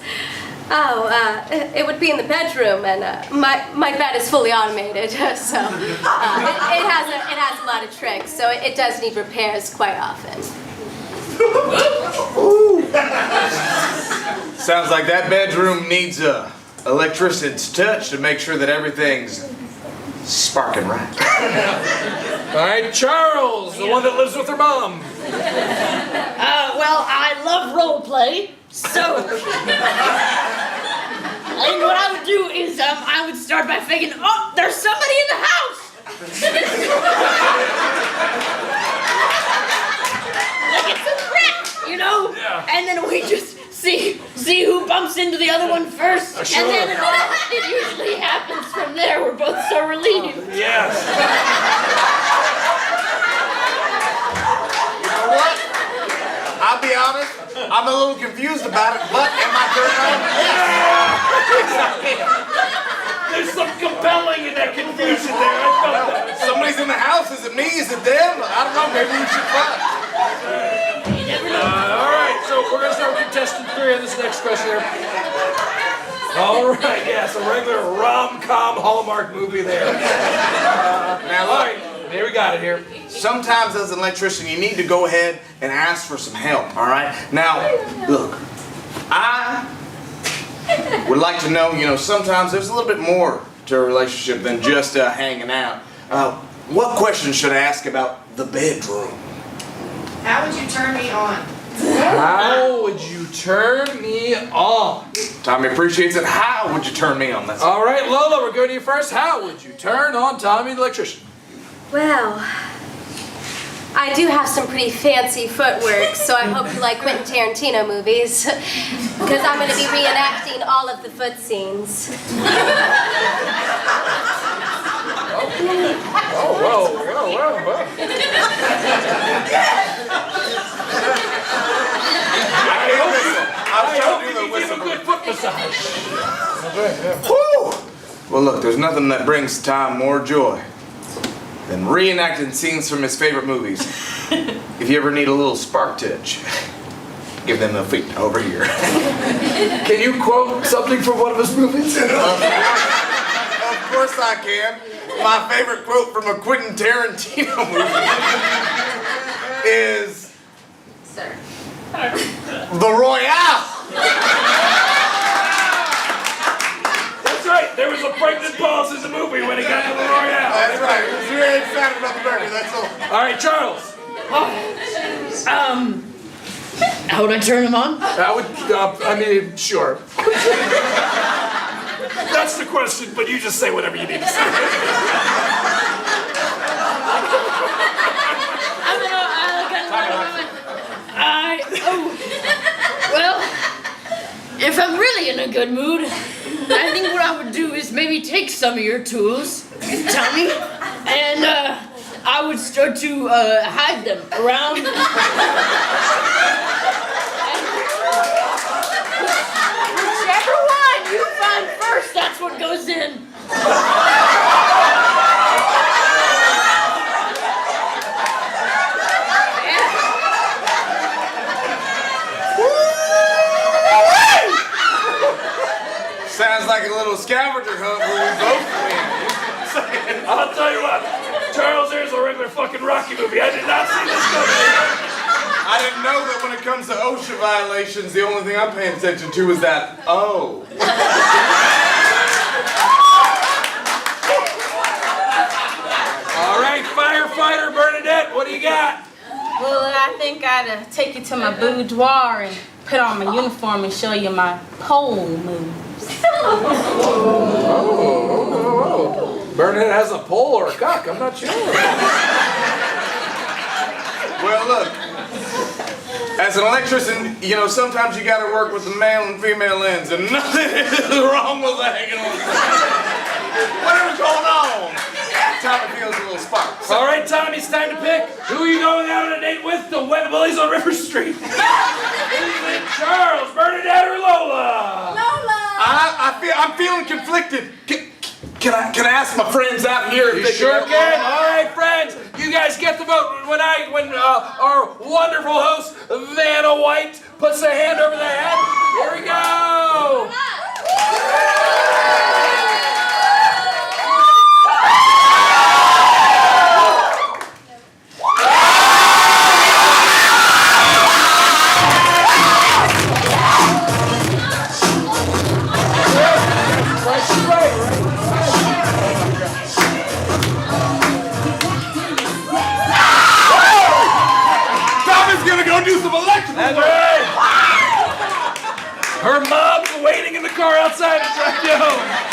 it would be in the bedroom, and my bed is fully automated, so it has a lot of tricks, so it does need repairs quite often. Sounds like that bedroom needs a electrician's touch to make sure that everything's sparking right. All right, Charles, the one that lives with her mom. Well, I love role play, so. And what I would do is, I would start by thinking, oh, there's somebody in the house! Like it's a threat, you know? Yeah. And then we just see who bumps into the other one first. Sure. And then it usually happens from there. We're both so relieved. Yes. You know what? I'll be honest, I'm a little confused about it, but am I turned on? Yes! There's some compelling in that confusion there. I felt that. Somebody's in the house. Is it me? Is it them? I don't know. Maybe we should find. All right, so we're going to start with contestant 3 on this next question here. All right, yes, a regular rom-com Hallmark movie there. Now All look, right, here we got it here. sometimes as an electrician, you need to go ahead and ask for some help, all right? Now, look, I would like to know, you know, sometimes there's a little bit more to a relationship than just hanging out. What questions should I ask about the bedroom? How would you turn me on? How would you turn me on? Tommy appreciates it. How would you turn me on? That's All right, Lola, we're going to you first. How would you turn on Tommy the electrician? Well, I do have some pretty fancy footwork, so I hope you like Quentin Tarantino movies. Because I'm going to be reenacting all of the foot scenes. Woo! Well, look, there's nothing that brings Tom more joy than reenacting scenes from his favorite movies. If you ever need a little spark touch, give them a feet over here. Can you quote something from one of his movies? Of course I can. My favorite quote from a Quentin Tarantino movie is, Sir. "The Royale." That's right. There was a pregnant pause in the movie when he got to the Royale. That's right. He was really excited about the burger, that's all. All right, Charles. How would I turn him on? I would, sure. That's the question, but you just say whatever you need to say. Well, if I'm really in a good mood, I think what I would do is maybe take some of your tools, Tommy, and I would start to hide them around. Whichever one you find first, that's what goes in. Sounds like a little scavenger hunt where we both win. I'll tell you what, Charles, there's a regular fucking Rocky movie. I did not see this coming. I didn't know that when it comes to OSHA violations, the only thing I'm paying attention to is that O. All right, firefighter Bernadette, what do you got? Well, I think I'd take you to my boudoir and put on my uniform and show you my pole moves. Bernadette has a pole or a cock, I'm not sure. Well, look, as an electrician, you know, sometimes you gotta work with the male and female ends, and nothing is wrong with that hanging on the side. Whatever's going on, Tommy feels a little spark. All right, Tommy, it's time to pick. Who are you going out on a date with? The Wet Willies on River Street. Charles, Bernadette, or Lola? I'm feeling conflicted. Can I ask my friends out here if You they sure can? can. All right, friends, you guys get the vote. When our wonderful host Vanna White puts her hand over the head, here we go. Tommy's gonna go do some electrical That's work. right. Her mom's waiting in the car outside to drive you home.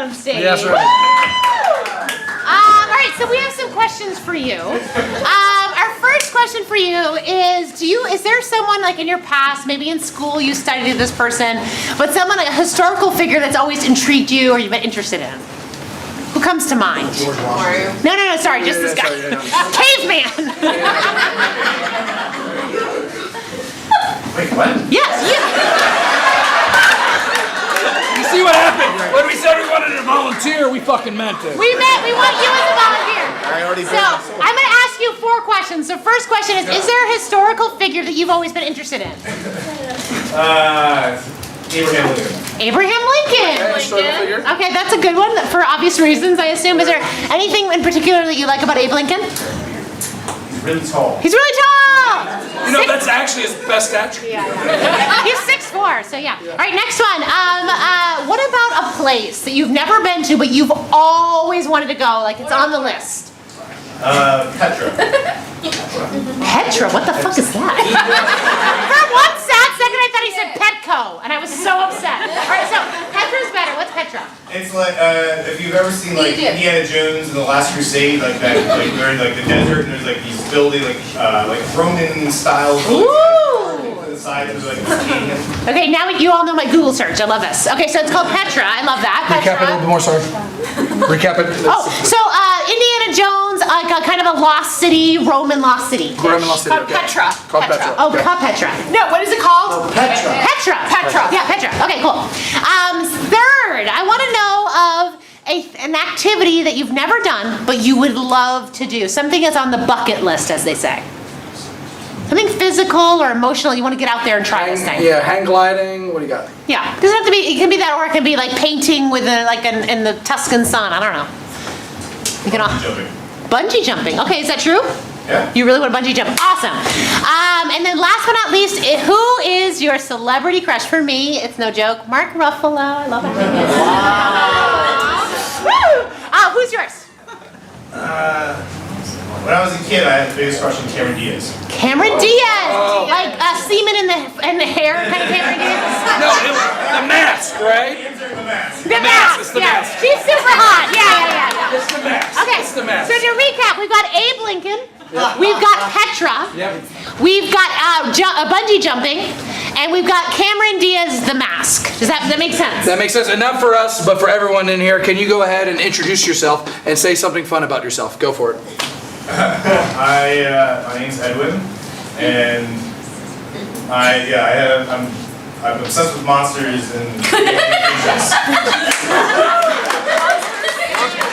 on stage. Yes, right. All right, so we have some questions for you. Our first question for you is: is there someone like in your past, maybe in school you studied this person, but someone like a historical figure that's always intrigued you or you've been interested in? Who comes to mind? No, sorry, just this guy. Caveman. Wait, what? Yes, You see what happened? When we said we wanted to volunteer, we fucking meant it. we want you as a volunteer. I already So I'm going to ask you 4 questions. So first question is there a historical figure that you've always been interested in? Abraham Lincoln. Abraham Lincoln. Historical figure. Okay, that's a good one for obvious reasons, I assume. Is there anything in particular that you like about Abe Lincoln? He's really tall. He's really tall. You know, that's actually his best attribute. He's 6'4", so yeah. All right, next one. What about a place that you've never been to but you've always wanted to go? Like it's on the list. Petra. Petra? What the fuck is that? For 1 second, I thought he said Petco, and I was so upset. All right, so Petra's better. What's Petra? It's like if you've ever seen like Indiana Jones and the Last Crusade, like that, like they're in like the desert and there's like these building like Roman style buildings to the side of like this canyon. Okay, now you all know my Google search. I love this. Okay, so it's called Petra. I love that. Recap it a little bit more, sorry. Recap it. Oh, so Indiana Jones, like a kind of a lost city, Roman lost city. Roman lost city. Called Petra. Called Petra. Oh, called Petra. No, what is it called? Petra. Petra. Yeah, Petra. Okay, cool. Third, I want to know of an activity that you've never done, but you would love to do. Something that's on the bucket list, as they say. Something physical or emotional you want to get out there and try this thing. Yeah, hang gliding. What do you got? Yeah, doesn't have to be. It can be that, or it can be like painting with in the Tuscan sun. I don't know. You can bungee jumping. Okay, is that true? Yeah. You really want to bungee jump? Awesome. And then last but not least, who is your celebrity crush? For me, it's no joke. Mark Ruffalo. I love him. Woo! Who's yours? When I was a kid, I had the biggest crush on Cameron Diaz. Cameron Diaz, like semen in the hair kind of Cameron Diaz. No, the mask, right? The mask. It's the Yeah, mask. she's super hot. Yeah. It's the mask. Okay, It's the mask. so to recap, we've got Abe Lincoln, we've got Petra, we've got bungee jumping, and we've got Cameron Diaz, the mask. Does that make sense? That makes sense. And not for us, but for everyone in here. Can you go ahead and introduce yourself and say something fun about yourself? Go for it. My name's Edwin, and I'm obsessed with monsters and creatures.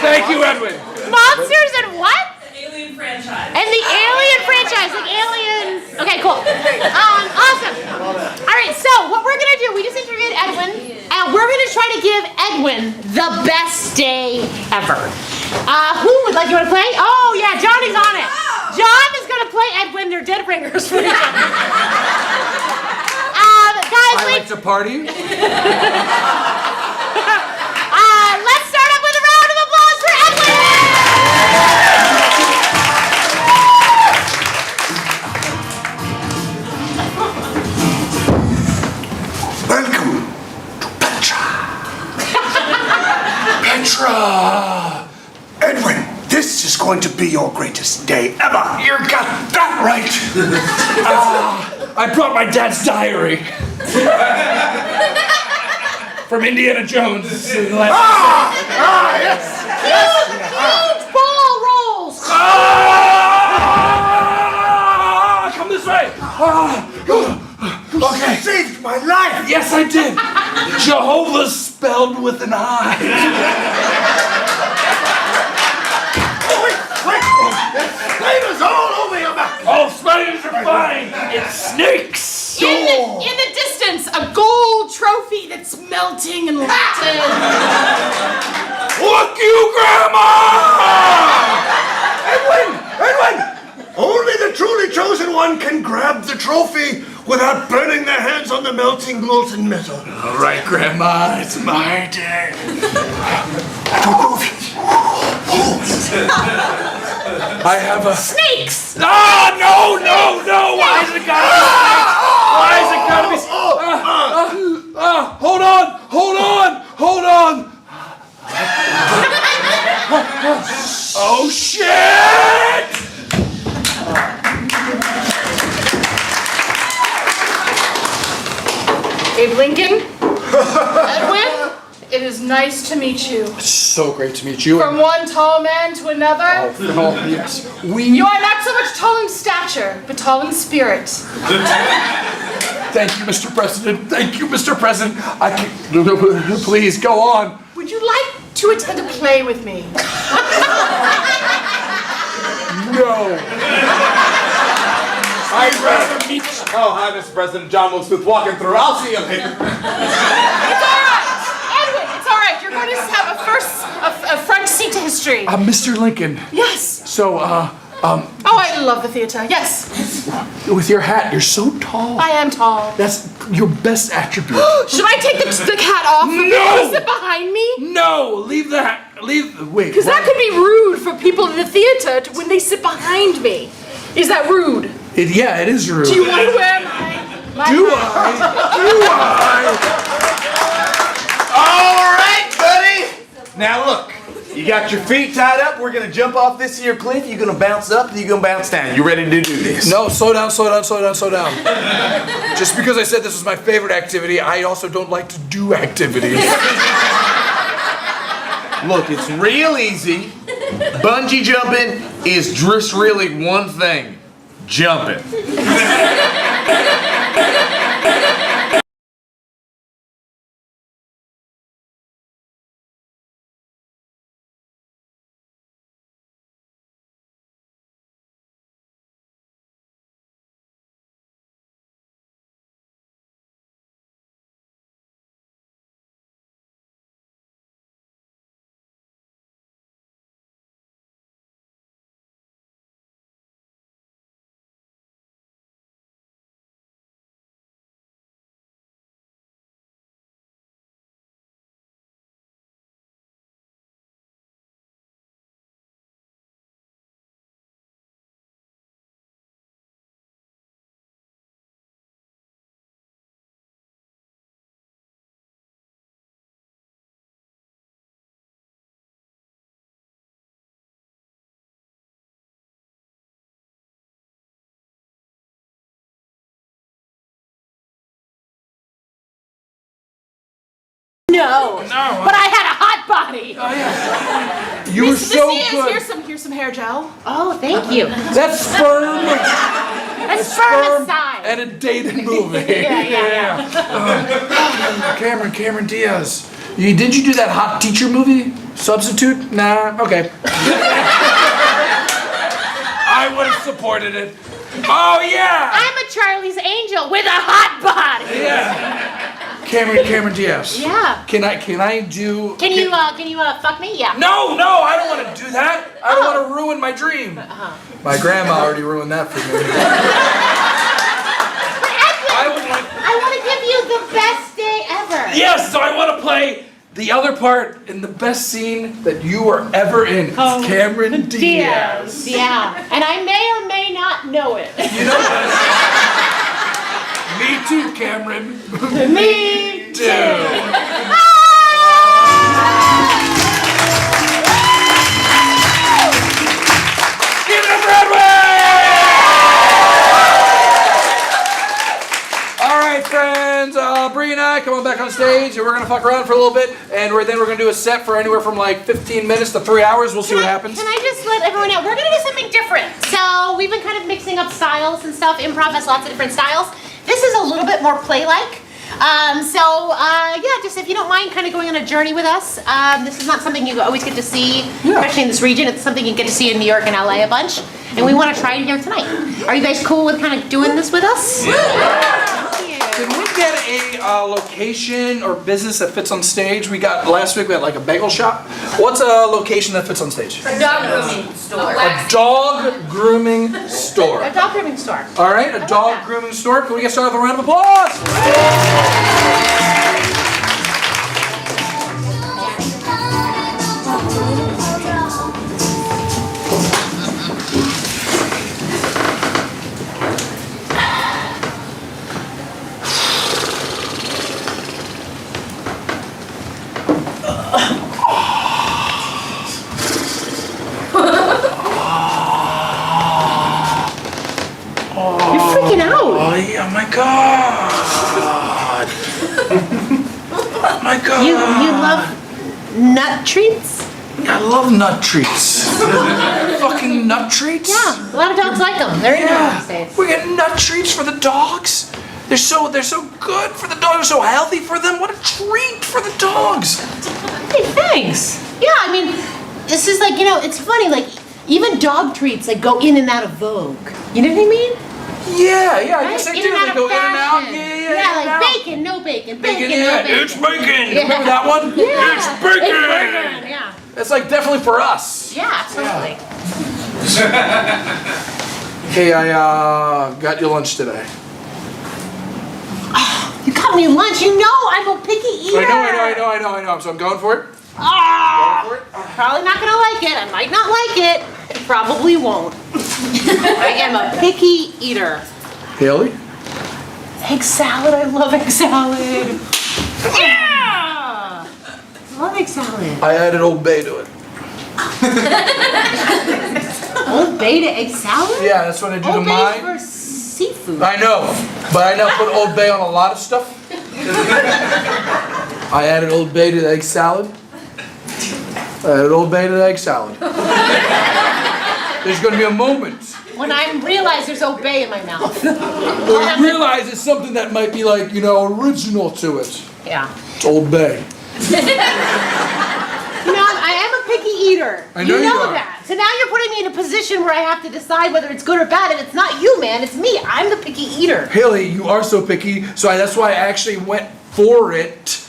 Thank you, Edwin. Monsters and what? Alien franchise. And the Alien franchise, like Aliens. Okay, cool. Awesome. All right, so what we're gonna do, we just interviewed Edwin, and we're gonna try to give Edwin the best day ever. Who would like, you wanna play? Oh yeah, Johnny's on it. John is gonna play Edwin, they're dead ringers for each other. Guys, I like to party. let's start up with a round of applause for Edwin! Welcome to Petra. Petra! Edwin, this is going to be your greatest day ever. You got that right. I brought my dad's diary. From Indiana Jones. Huge ball rolls! Come this way. Okay. You saved my life. Yes, I did. Jehovah's spelled with an I. Spiders all over your back. Oh, spiders are fine. It's snakes. In the distance, a gold trophy that's melting and melting. Fuck you, Grandma! Edwin! Only the truly chosen one can grab the trophy without burning their hands on the melting molten metal. All right, Grandma, it's my day. I have a... Snakes! Ah, no! Why is it gotta be snakes? Why is it gotta be... hold on! Abe Lincoln. Edwin, it is nice to meet you. It's so great to meet you. From one tall man to another. Oh, yes. You are not so much tall in stature, but tall in spirit. Thank you, Mr. President. Thank you, Mr. President. Please, go on. Would you like to attend a play with me? No. I'd rather meet. Oh, hi, Mr. President. John Wilkes Booth walking through. I'll see you later. It's all right, Edwin. It's all right. You're going to have a front seat to history. Mr. Lincoln. Yes. So, Oh, I love the theater. Yes. with your hat, you're so tall. I am tall. That's your best attribute. Should I take the hat off? No! Is it behind me? No, leave the hat. Wait. Because that could be rude for people in the theater when they sit behind me. Is that rude? Yeah, it is rude. Do you want to wear my Do hat? All right, buddy. Now look, you got your feet tied up. We're gonna jump off this here cliff. You're gonna bounce up, and you're gonna bounce down. You ready to do this? No, slow down. Just because I said this was my favorite activity, I also don't like to do activities. Look, it's real easy. Bungee jumping is just really one thing. Jumping. No. But I had a hot body. Oh, yeah. You were so good. Here's some hair gel. Oh, thank you. That's sperm. That's spermicide. And a dated movie. Yeah. Cameron Diaz. Did you do that hot teacher movie? Substitute? Nah. Okay. I would have supported it. Oh yeah. I'm a Charlie's Angel with a hot body. Yeah. Cameron Diaz. Yeah. Can I do? Can you fuck me? Yeah. No, I don't want to do that. I don't want to ruin my dream. My grandma already ruined that for me. I want to give you the best day ever. Yes, so I want to play the other part in the best scene that you were ever in. Cameron Diaz. Yeah. And I may or may not know it. You know what? Me too, Cameron. Me too. Give it up, Broadway! All right, friends. Bree and I come on back on stage, and we're gonna fuck around for a little bit, and then we're gonna do a set for anywhere from like 15 minutes to 3 hours. We'll see what happens. Can I just let everyone know, we're gonna do something different. So we've been kind of mixing up styles and stuff. Improv has lots of different styles. This is a little bit more play-like. Yeah, just if you don't mind kind of going on a journey with us. This is not something you always get to see, especially in this region. It's something you get to see in New York and LA a bunch. And we want to try it here tonight. Are you guys cool with kind of doing this with us? Can we get a location or business that fits on stage? Last week we had like a bagel shop. What's a location that fits on stage? A dog grooming store. A dog grooming store. A dog grooming store. All right, a dog grooming store. Can we get started with a round of applause? You're freaking out. Oh, yeah, my God. Oh my God. You love nut treats? I love nut treats. Fucking nut treats? Yeah, a lot of dogs like them. They're in these days. We're getting nut treats for the dogs. They're so good for the dogs. They're so healthy for them. What a treat for the dogs. Hey, thanks. Yeah, I mean, this is like, it's funny, like, even dog treats, like, go in and out of vogue. You know what I mean? Yeah, I Right? guess they In do. and out They of go in and out. fashion. Yeah, Yeah, in and like out. bacon, no bacon, bacon, no yeah, bacon. it's bacon. Yeah. Remember that one? Yeah. It's bacon. It's bacon, yeah. It's like definitely for us. Yeah, absolutely. Hey, I got you lunch today. You got me lunch. You know I'm a picky eater. I know. So I'm going for it. Probably not gonna like it. I might not like it. Probably won't. I am a picky eater. Haley? Egg salad. I love egg salad. Yeah! Love egg salad. I added Old Bay to it. Old Bay to egg salad? Yeah, that's what I do to Old Bay's mine. for seafood. I know, but I now put Old Bay on a lot of stuff. I added Old Bay to the egg salad. There's going to be a moment When I realize there's Old Bay in my mouth. where you realize it's something that might be like, original to it. Yeah. It's Old Bay. I am a picky eater. I know you are. that. So now you're putting me in a position where I have to decide whether it's good or bad, and it's not you, man. It's me. I'm the picky eater. Haley, you are so picky, so that's why I actually went for it.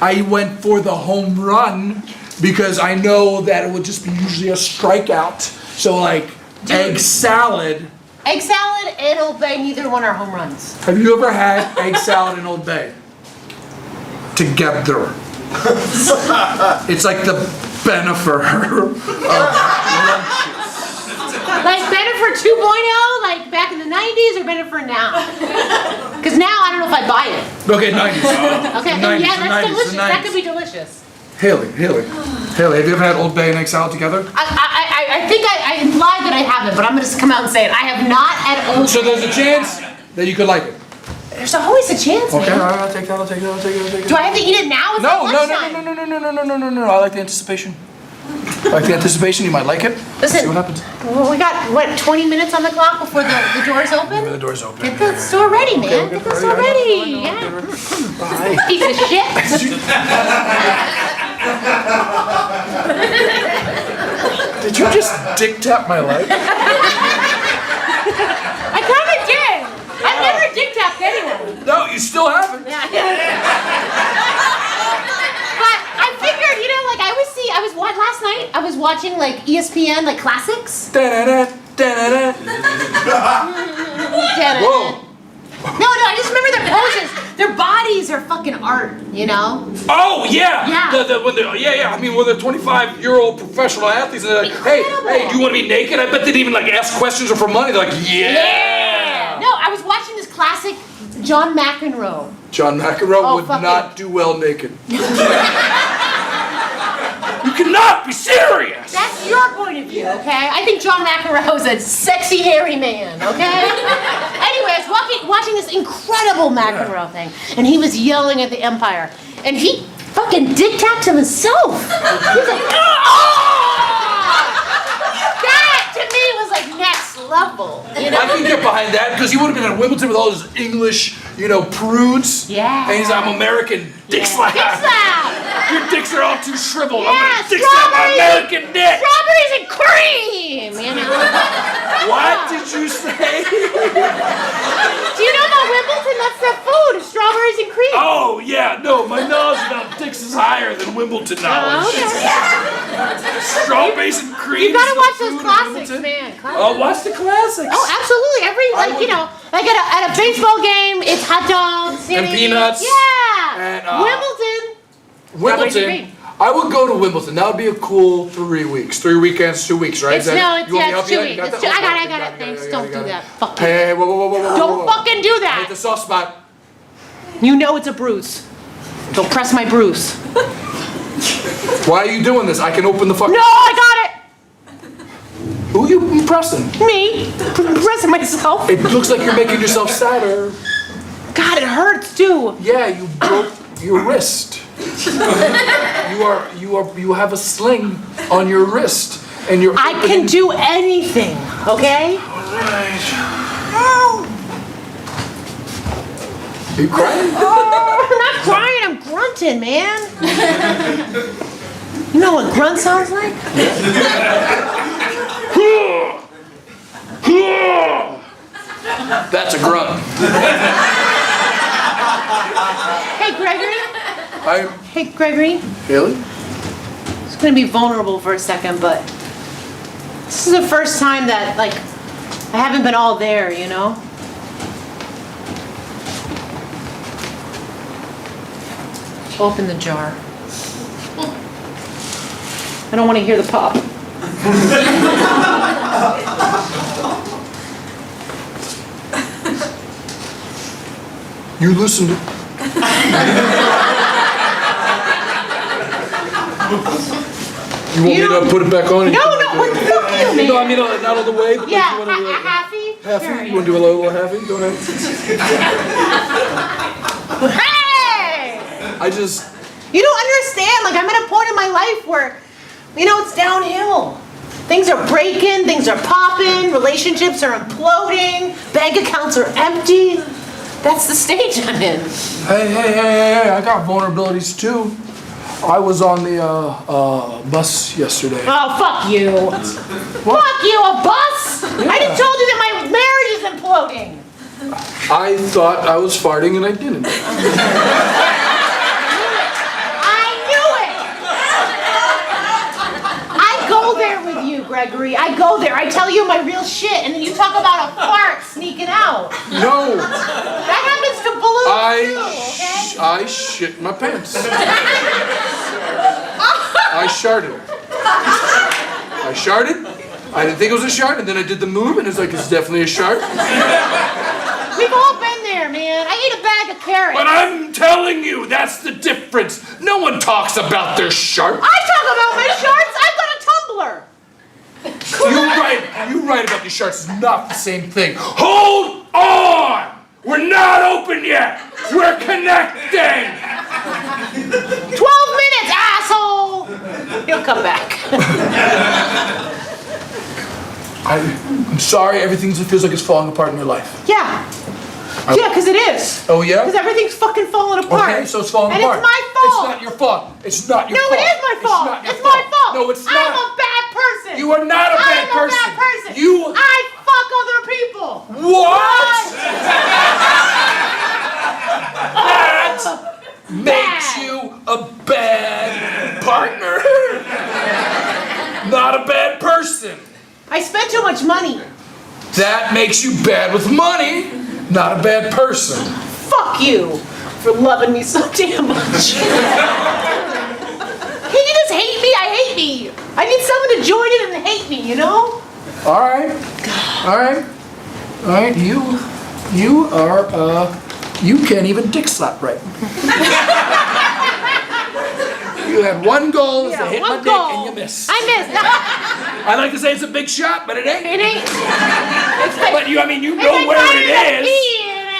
I went for the home run because I know that it would just be usually a strikeout. So like egg salad. Egg salad and Old Bay, neither one are home runs. Have you ever had egg salad and Old Bay? Together. It's like the Benefer of lunches. Like Benefer 2.0, like back in the 90s, or Benefer now? Because now I don't know if I buy it. Okay, 90s. Okay, The 90s, yeah, the that's 90s, delicious. the That 90s. could be delicious. Haley, have you ever had Old Bay and egg salad together? I think I implied that I haven't, but I'm going to come out and say it. I have not had Old So Bay. there's a chance that you could like it. There's always a chance, Okay, man. all right, I'll take that. Do I have to eat it now? It's No. like lunchtime. I like the anticipation. You might like it. Listen, See what happens. well, we got, 20 minutes on the clock before the doors open? The door's open. Get the store ready, man. Get the store ready. Yeah. Piece of shit. Did you just dick tap my leg? I kind of did. I've never dick tapped anyone. No, you still haven't. Yeah. But I figured, last night I was watching like ESPN, like classics. Da-da-da. Whoa. No, I just remember their poses. Their bodies are fucking art, Oh yeah. Yeah. When I mean, when they're 25-year-old professional athletes, and they're like, hey, do you want to be naked? I bet they'd even like ask questions or for money. They're like, yeah. No, I was watching this classic John McEnroe. John McEnroe Oh, would fuck not do well naked. You cannot be serious. That's your point of view, okay? I think John McEnroe is a sexy, hairy man, okay? Anyway, I was watching this incredible McEnroe thing, and he was yelling at the Empire, and he fucking dick tapped himself. He was like, that to me was like next level, I can get behind that because he would have been at Wimbledon with all those English, prudes. Yeah. And he's like, I'm American dick slap. Dick slap! Your dicks are all too shriveled. Yeah, I'm gonna dick slap my American dick. Strawberries and cream, What did you say? Do you know about Wimbledon? That's their food, is strawberries and cream. Oh yeah, no, my knowledge about dicks is higher than Wimbledon knowledge. Okay. Strawberries and cream. You gotta is the watch those food of classics, Wimbledon? man. Oh, watch the classics. Oh, absolutely. Like at a baseball game, it's hot dogs And peanuts. Yeah. And, Wimbledon. Strawberries and Wimbledon. cream. I would go to Wimbledon. That would be a cool 3 weeks. 3 weekends, 2 weeks, right? It's You want me to it's help 2 you? weeks. You got It's that? two- I Okay, got it. Thanks. Don't do that. Fuck you. Hey, whoa. Don't fucking do Hit that. the soft spot. You know it's a bruise. Don't press my bruise. Why are you doing this? I can open the fucking. No, I got it. Who are you pressing? Me. Pressing myself. It looks like you're making yourself sadder. God, it hurts too. Yeah, you broke your wrist. You have a sling on your wrist, and you're. I can do anything, okay? Are you crying? I'm not crying, I'm grunting, man. You know what grunt sounds like? That's a grunt. Hey, Gregory. Hey, Gregory. Haley? It's gonna be vulnerable for a second, but this is the first time that, like, I haven't been all there, you know? Open the jar. I don't want to hear the pop. You listened. You want me to put it back on? No, what the fuck you, man? No, I mean not all the way. But Yeah, you wanna, halfy? halfy? Sure, You want to do a little halfy? Go ahead. Hey! I just. You don't understand. Like, I'm at a point in my life where, you know, it's downhill. Things are breaking, things are popping, relationships are imploding, bank accounts are empty. That's the stage I'm in. Hey, I got vulnerabilities too. I was on the bus yesterday. Oh, fuck you. Fuck you, a bus? I just told you that my marriage is imploding. I thought I was farting and I didn't. I go there with you, Gregory. I go there. I tell you my real shit, and then you talk about a fart sneaking out. No. That happens to balloons too, okay? I shit my pants. I sharted. I didn't think it was a shart, and then I did the move, and it's like, it's definitely a shart. We've all been there, man. I ate a bag of carrots. But I'm telling you, that's the difference. No one talks about their shart. I talk about my sharts. I've got a Tumblr. You write about your sharts. It's not the same thing. Hold on! We're not open yet. We're connecting. 12 minutes, asshole. He'll come back. I'm sorry. Everything feels like it's falling apart in your life. Yeah. Yeah, because it is. Oh yeah? Because everything's fucking falling apart. Okay, so it's falling and apart. And it's my fault. It's not your fault. It's not your fault. No, it is my fault. It's my fault. No, it's not. I'm a bad person. You are not a bad person. I'm a bad person. You. I fuck other people. What? That makes you a bad partner. Not a bad person. I spent too much money. That makes you bad with money, not a bad person. Fuck you for loving me so damn much. Can you just hate me? I hate me. I need someone to join in and hate me, you know? All right. You can't even dick slap right. You had one goal, is to hit my dick, and you missed. I missed. I like to say it's a big shot, but it ain't. It ain't. But you know where it is.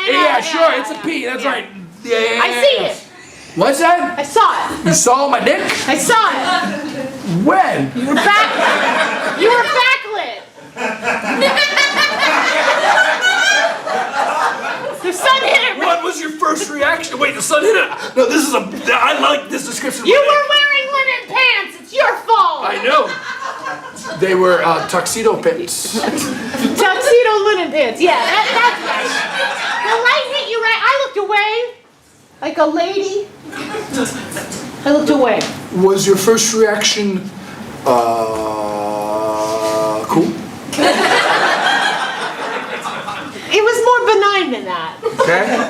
Yeah, sure, it's a P. That's right. Yeah. I see it. What's that? I saw it. You saw my dick? I saw it. When? You were backlit. The sun hit it. What was your first reaction? Wait, the sun hit it. No, I like this description. You were wearing linen pants. It's your fault. I know. They were tuxedo pants. Tuxedo linen pants. Yeah, that's right. The light hit you right. I looked away like a lady. I looked away. Was your first reaction cool? It was more benign than that.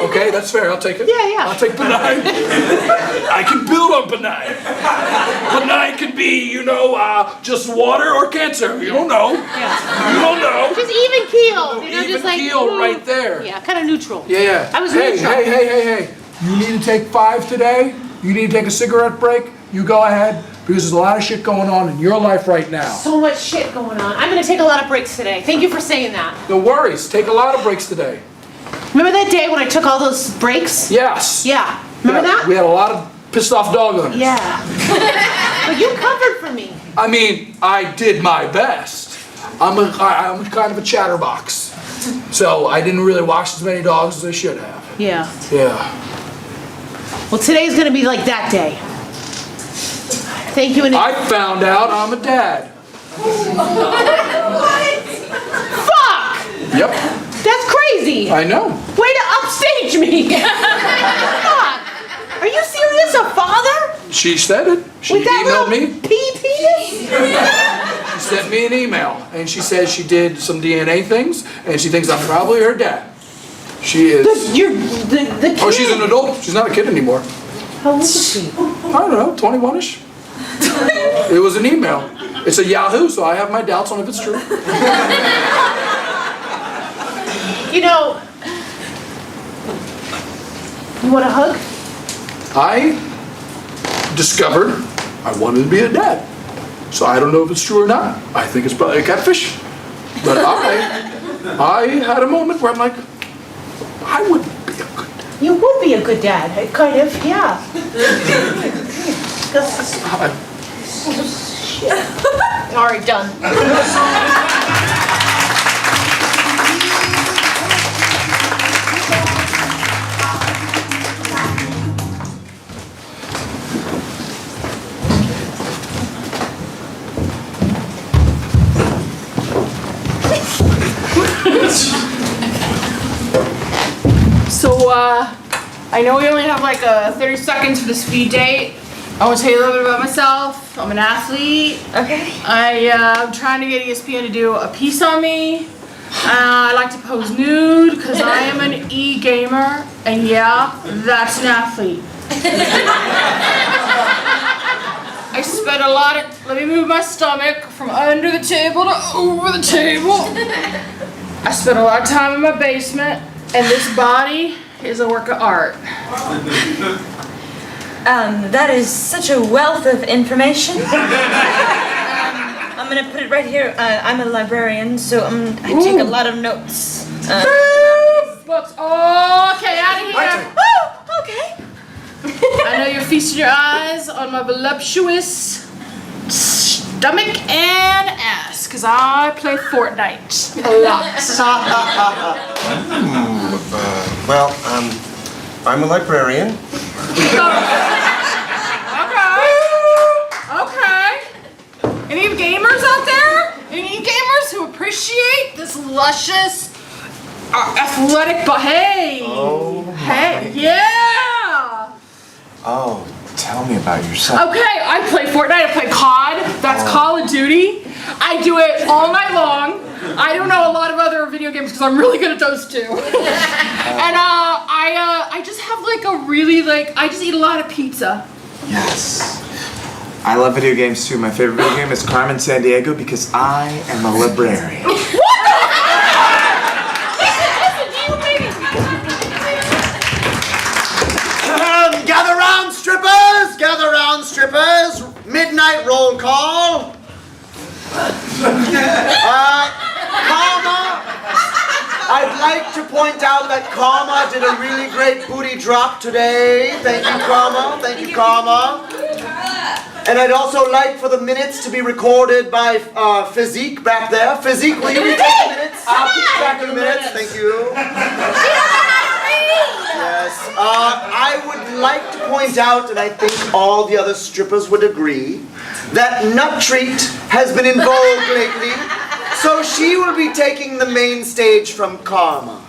Okay, that's fair. I'll take it. Yeah. I'll take benign. I can build on benign. Benign could be, just water or cancer. You don't know. Yeah. You don't know. Just even keel. Even just like keel right there. Yeah, kind of neutral. Yeah. I was neutral. Hey. You need to take 5 today. You need to take a cigarette break. You go ahead, because there's a lot of shit going on in your life right now. So much shit going on. I'm going to take a lot of breaks today. Thank you for saying that. No worries. Take a lot of breaks today. Remember that day when I took all those breaks? Yes. Yeah. Remember that? We had a lot of pissed off dog owners. Yeah. But you covered for me. I mean, I did my best. I'm kind of a chatterbox. So I didn't really wash as many dogs as I should have. Yeah. Yeah. Well, today's gonna be like that day. Thank you. I found out I'm a dad. Fuck! Yep. That's crazy. I know. Way to upstage me. Fuck! Are you serious? A father? She said it. She With that emailed little me. penis? She sent me an email, and she says she did some DNA things, and she thinks I'm probably her dad. She is. The kid. Oh, she's an adult. She's not a kid anymore. How old is she? I don't know, 21-ish. It was an email. It's a Yahoo, so I have my doubts on if it's true. You know, you want a hug? I discovered I wanted to be a dad. So I don't know if it's true or not. I think it's probably a catfish. But I had a moment where I'm like, I would be a good dad. You would be a good dad, kind of, yeah. All right, done. So, I know we only have like 30 seconds for the speed date. I want to tell you a little bit about myself. I'm an athlete. Okay. I'm trying to get ESPN to do a piece on me. I like to pose nude because I am an e-gamer. And yeah, that's an athlete. I spent a lot of, let me move my stomach from under the table to over the table. I spent a lot of time in my basement, and this body is a work of art. That is such a wealth of information. I'm gonna put it right here. I'm a librarian, so I take a lot of notes. Books. Oh, okay, out of here. Oh, okay. I know you're feasting your eyes on my voluptuous stomach and ass, because I play Fortnite a lot. Well, I'm a librarian. Okay. Any gamers out there? Any gamers who appreciate this luscious, athletic, hey. Oh, Hey, yeah. Oh, tell me about yourself. Okay, I play Fortnite, I play COD, that's Call of Duty. I do it all night long. I don't know a lot of other video games because I'm really good at those too. And I just have like a really I just eat a lot of pizza. Yes. I love video games too. My favorite video game is Carmen Sandiego because I am a librarian. Gather round, strippers! Gather round, strippers! Midnight roll call. Karma, I'd like to point out that Karma did a really great booty drop today. Thank you, Karma. Thank you, Karma. And I'd also like for the minutes to be recorded by Physique back there. Physique, will you be taking minutes? I'll keep track of the minutes. Thank you. Yes. I would like to point out, and I think all the other strippers would agree, that Nut Treat has been involved lately, so she will be taking the main stage from Karma.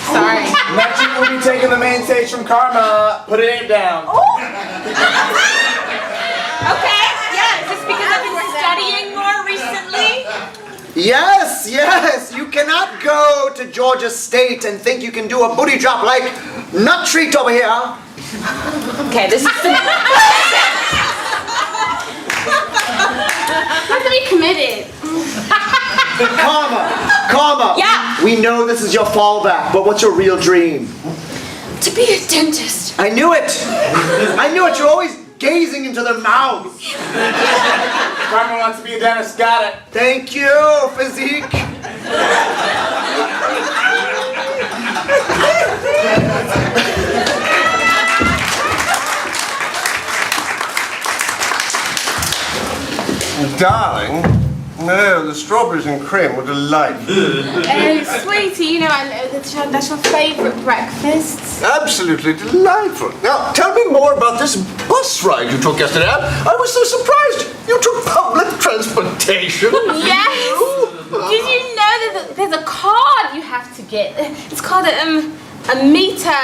Sorry. Nut Treat will be taking the main stage from Karma. Put it down. Okay. Yeah. Is this because I've been studying more recently? Yes, yes, you cannot go to Georgia State and think you can do a booty drop like Nut Treat over here. Okay. This is. have to be committed. Karma. Yeah. We know this is your fallback, but what's your real dream? To be a dentist. I knew it. You're always gazing into their mouths. Carmen wants to be a dentist. Got it. Thank you, Physique. Darling, no, the strawberries and cream were delightful. Sweetie, you know, I know that's your favorite breakfast. Absolutely delightful. Now, tell me more about this bus ride you took yesterday. I was so surprised. You took public transportation. Yes. Did you know that there's a card you have to get? It's called a metro.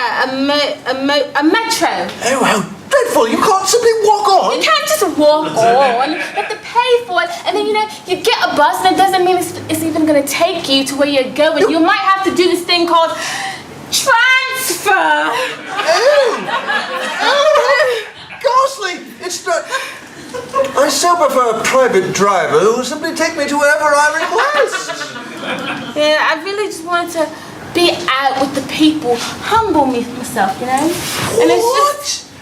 Oh, how dreadful. You can't simply walk on. You can't just walk on. You have to pay for it. And then, you know, you get a bus and it doesn't mean it's even going to take you to where you're going. You might have to do this thing called transfer. Oh, ghastly. It's not... I so prefer a private driver who will simply take me to wherever I request. Yeah, I really just wanted to be out with the people, humble myself, you know? And it's just...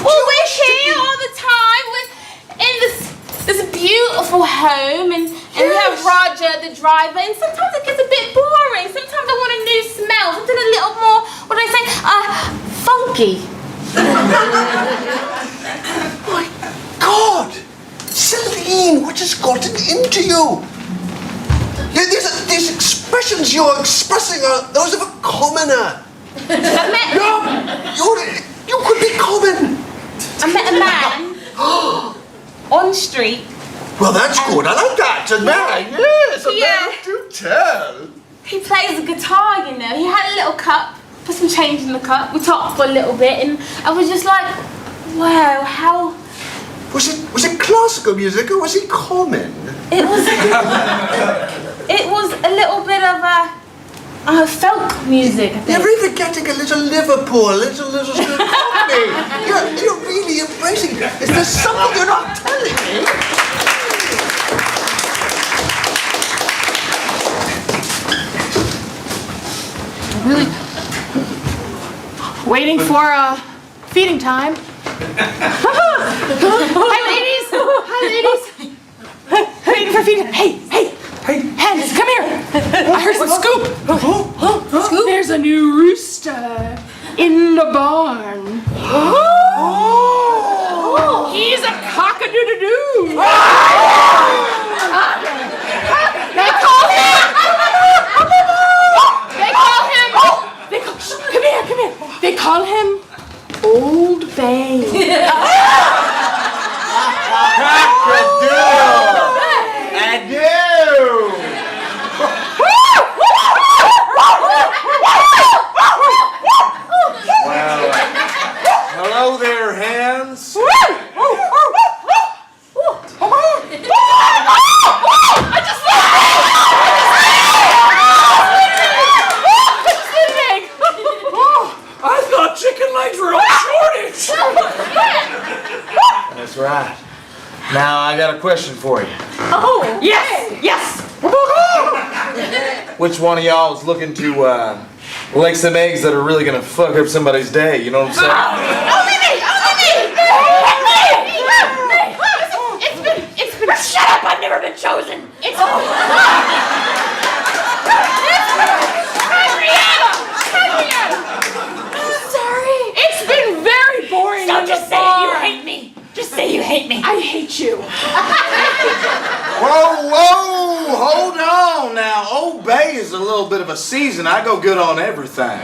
Well, we're here all the time. We're in this beautiful home, and we have Roger, the driver, and sometimes it gets a bit boring. Sometimes I want a new smell, something a little more, what do I say, funky. My God! Celine, what has gotten into you? These expressions you're expressing are those of a commoner. You could be common. I met a man on the street. Well, that's good. I like that. A man, yes, a man to tell. He plays the guitar, you know. He had a little cup, put some change in the cup. We talked for a little bit, and I was just like, wow, how... Was it classical music or was he common? It was a little bit of folk music, I think. You're even getting a little Liverpool, a little Cockney. You're really embracing it. Is there something you're not telling me? Really waiting for feeding time. Hi, ladies. Hi, ladies. Waiting for feeding. Hey, Hans, come here. I heard some scoop. Scoop? There's a new rooster in the barn. He's a cock-a-doodle-doo. They call him. Come here. They call him Old Bay. Hello there, Hans. I thought chicken legs were on shortage. That's right. Now I got a question for you. Oh, yes. Which one of y'all is looking to lay some eggs that are really gonna fuck up somebody's day? You know what I'm saying? It's been. Shut up! I've never been chosen. It's. Henrietta! Sorry. It's been very boring. So just say you hate me. Just say you hate me. I hate you. Whoa, hold on now. Old Bay is a little bit of a season. I go good on everything.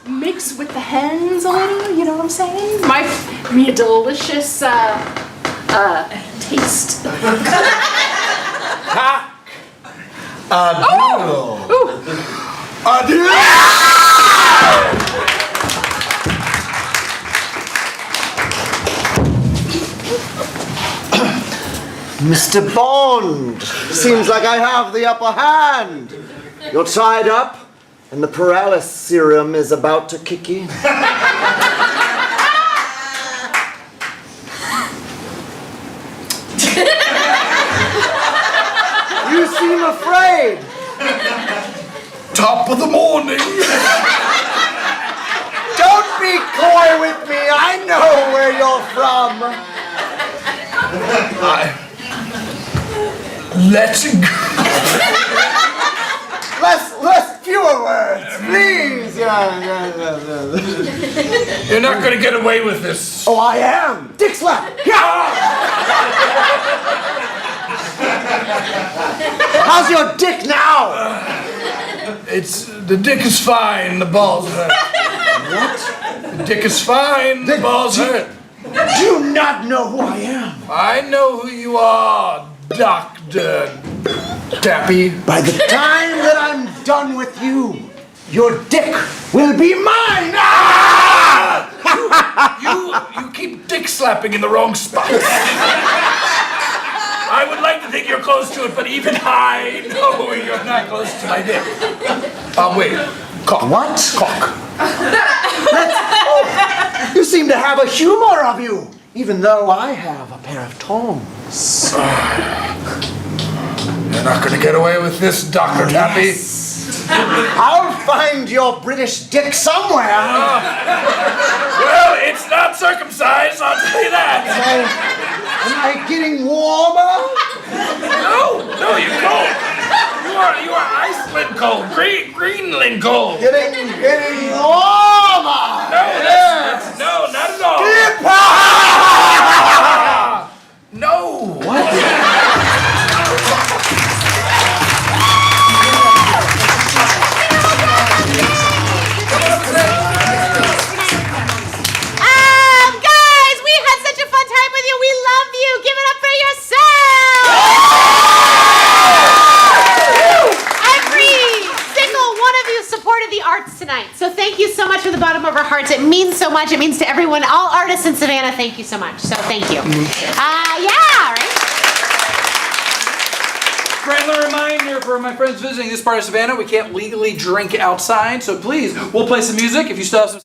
Mix with the hens a little, you know what I'm saying? Me a delicious taste. Ha! Mr. Bond, seems like I have the upper hand. You're tied up, and the paralysis serum is about to kick in. You seem afraid. Top of the morning. Don't be coy with me. I know where you're from. Let's go. Less fewer words, please, Your You're not gonna get away with this. Oh, I am. Dick slap. How's your dick now? The dick is fine, the balls hurt. What? The dick is fine, the balls hurt. Do you not know who I am? I know who you are, Dr. Tappy. By the time that I'm done with you, your dick will be mine! Ah! You keep dick slapping in the wrong spots. I would like to think you're close to it, but even I know you're not close to my dick. Wait. Cock. What? Cock. You seem to have a humor of you, even though I have a pair of tongs. You're not gonna get away with this, Dr. Tappy. I'll find your British dick somewhere. Well, it's not circumcised, I'll tell you that. Am I getting warmer? No, you're cold. You are Iceland cold, Greenland cold. Getting warmer. No, not at all. No. What? Guys, we had such a fun time with you. We love you. Give it up for yourself. Every single one of you supported the arts tonight. So thank you so much from the bottom of our hearts. It means so much. It means to everyone, all artists in Savannah, thank you so much. So thank you. Yeah, right? Friendly reminder for my friends visiting this part of Savannah, we can't legally drink outside, so please, we'll play some music. If you still have some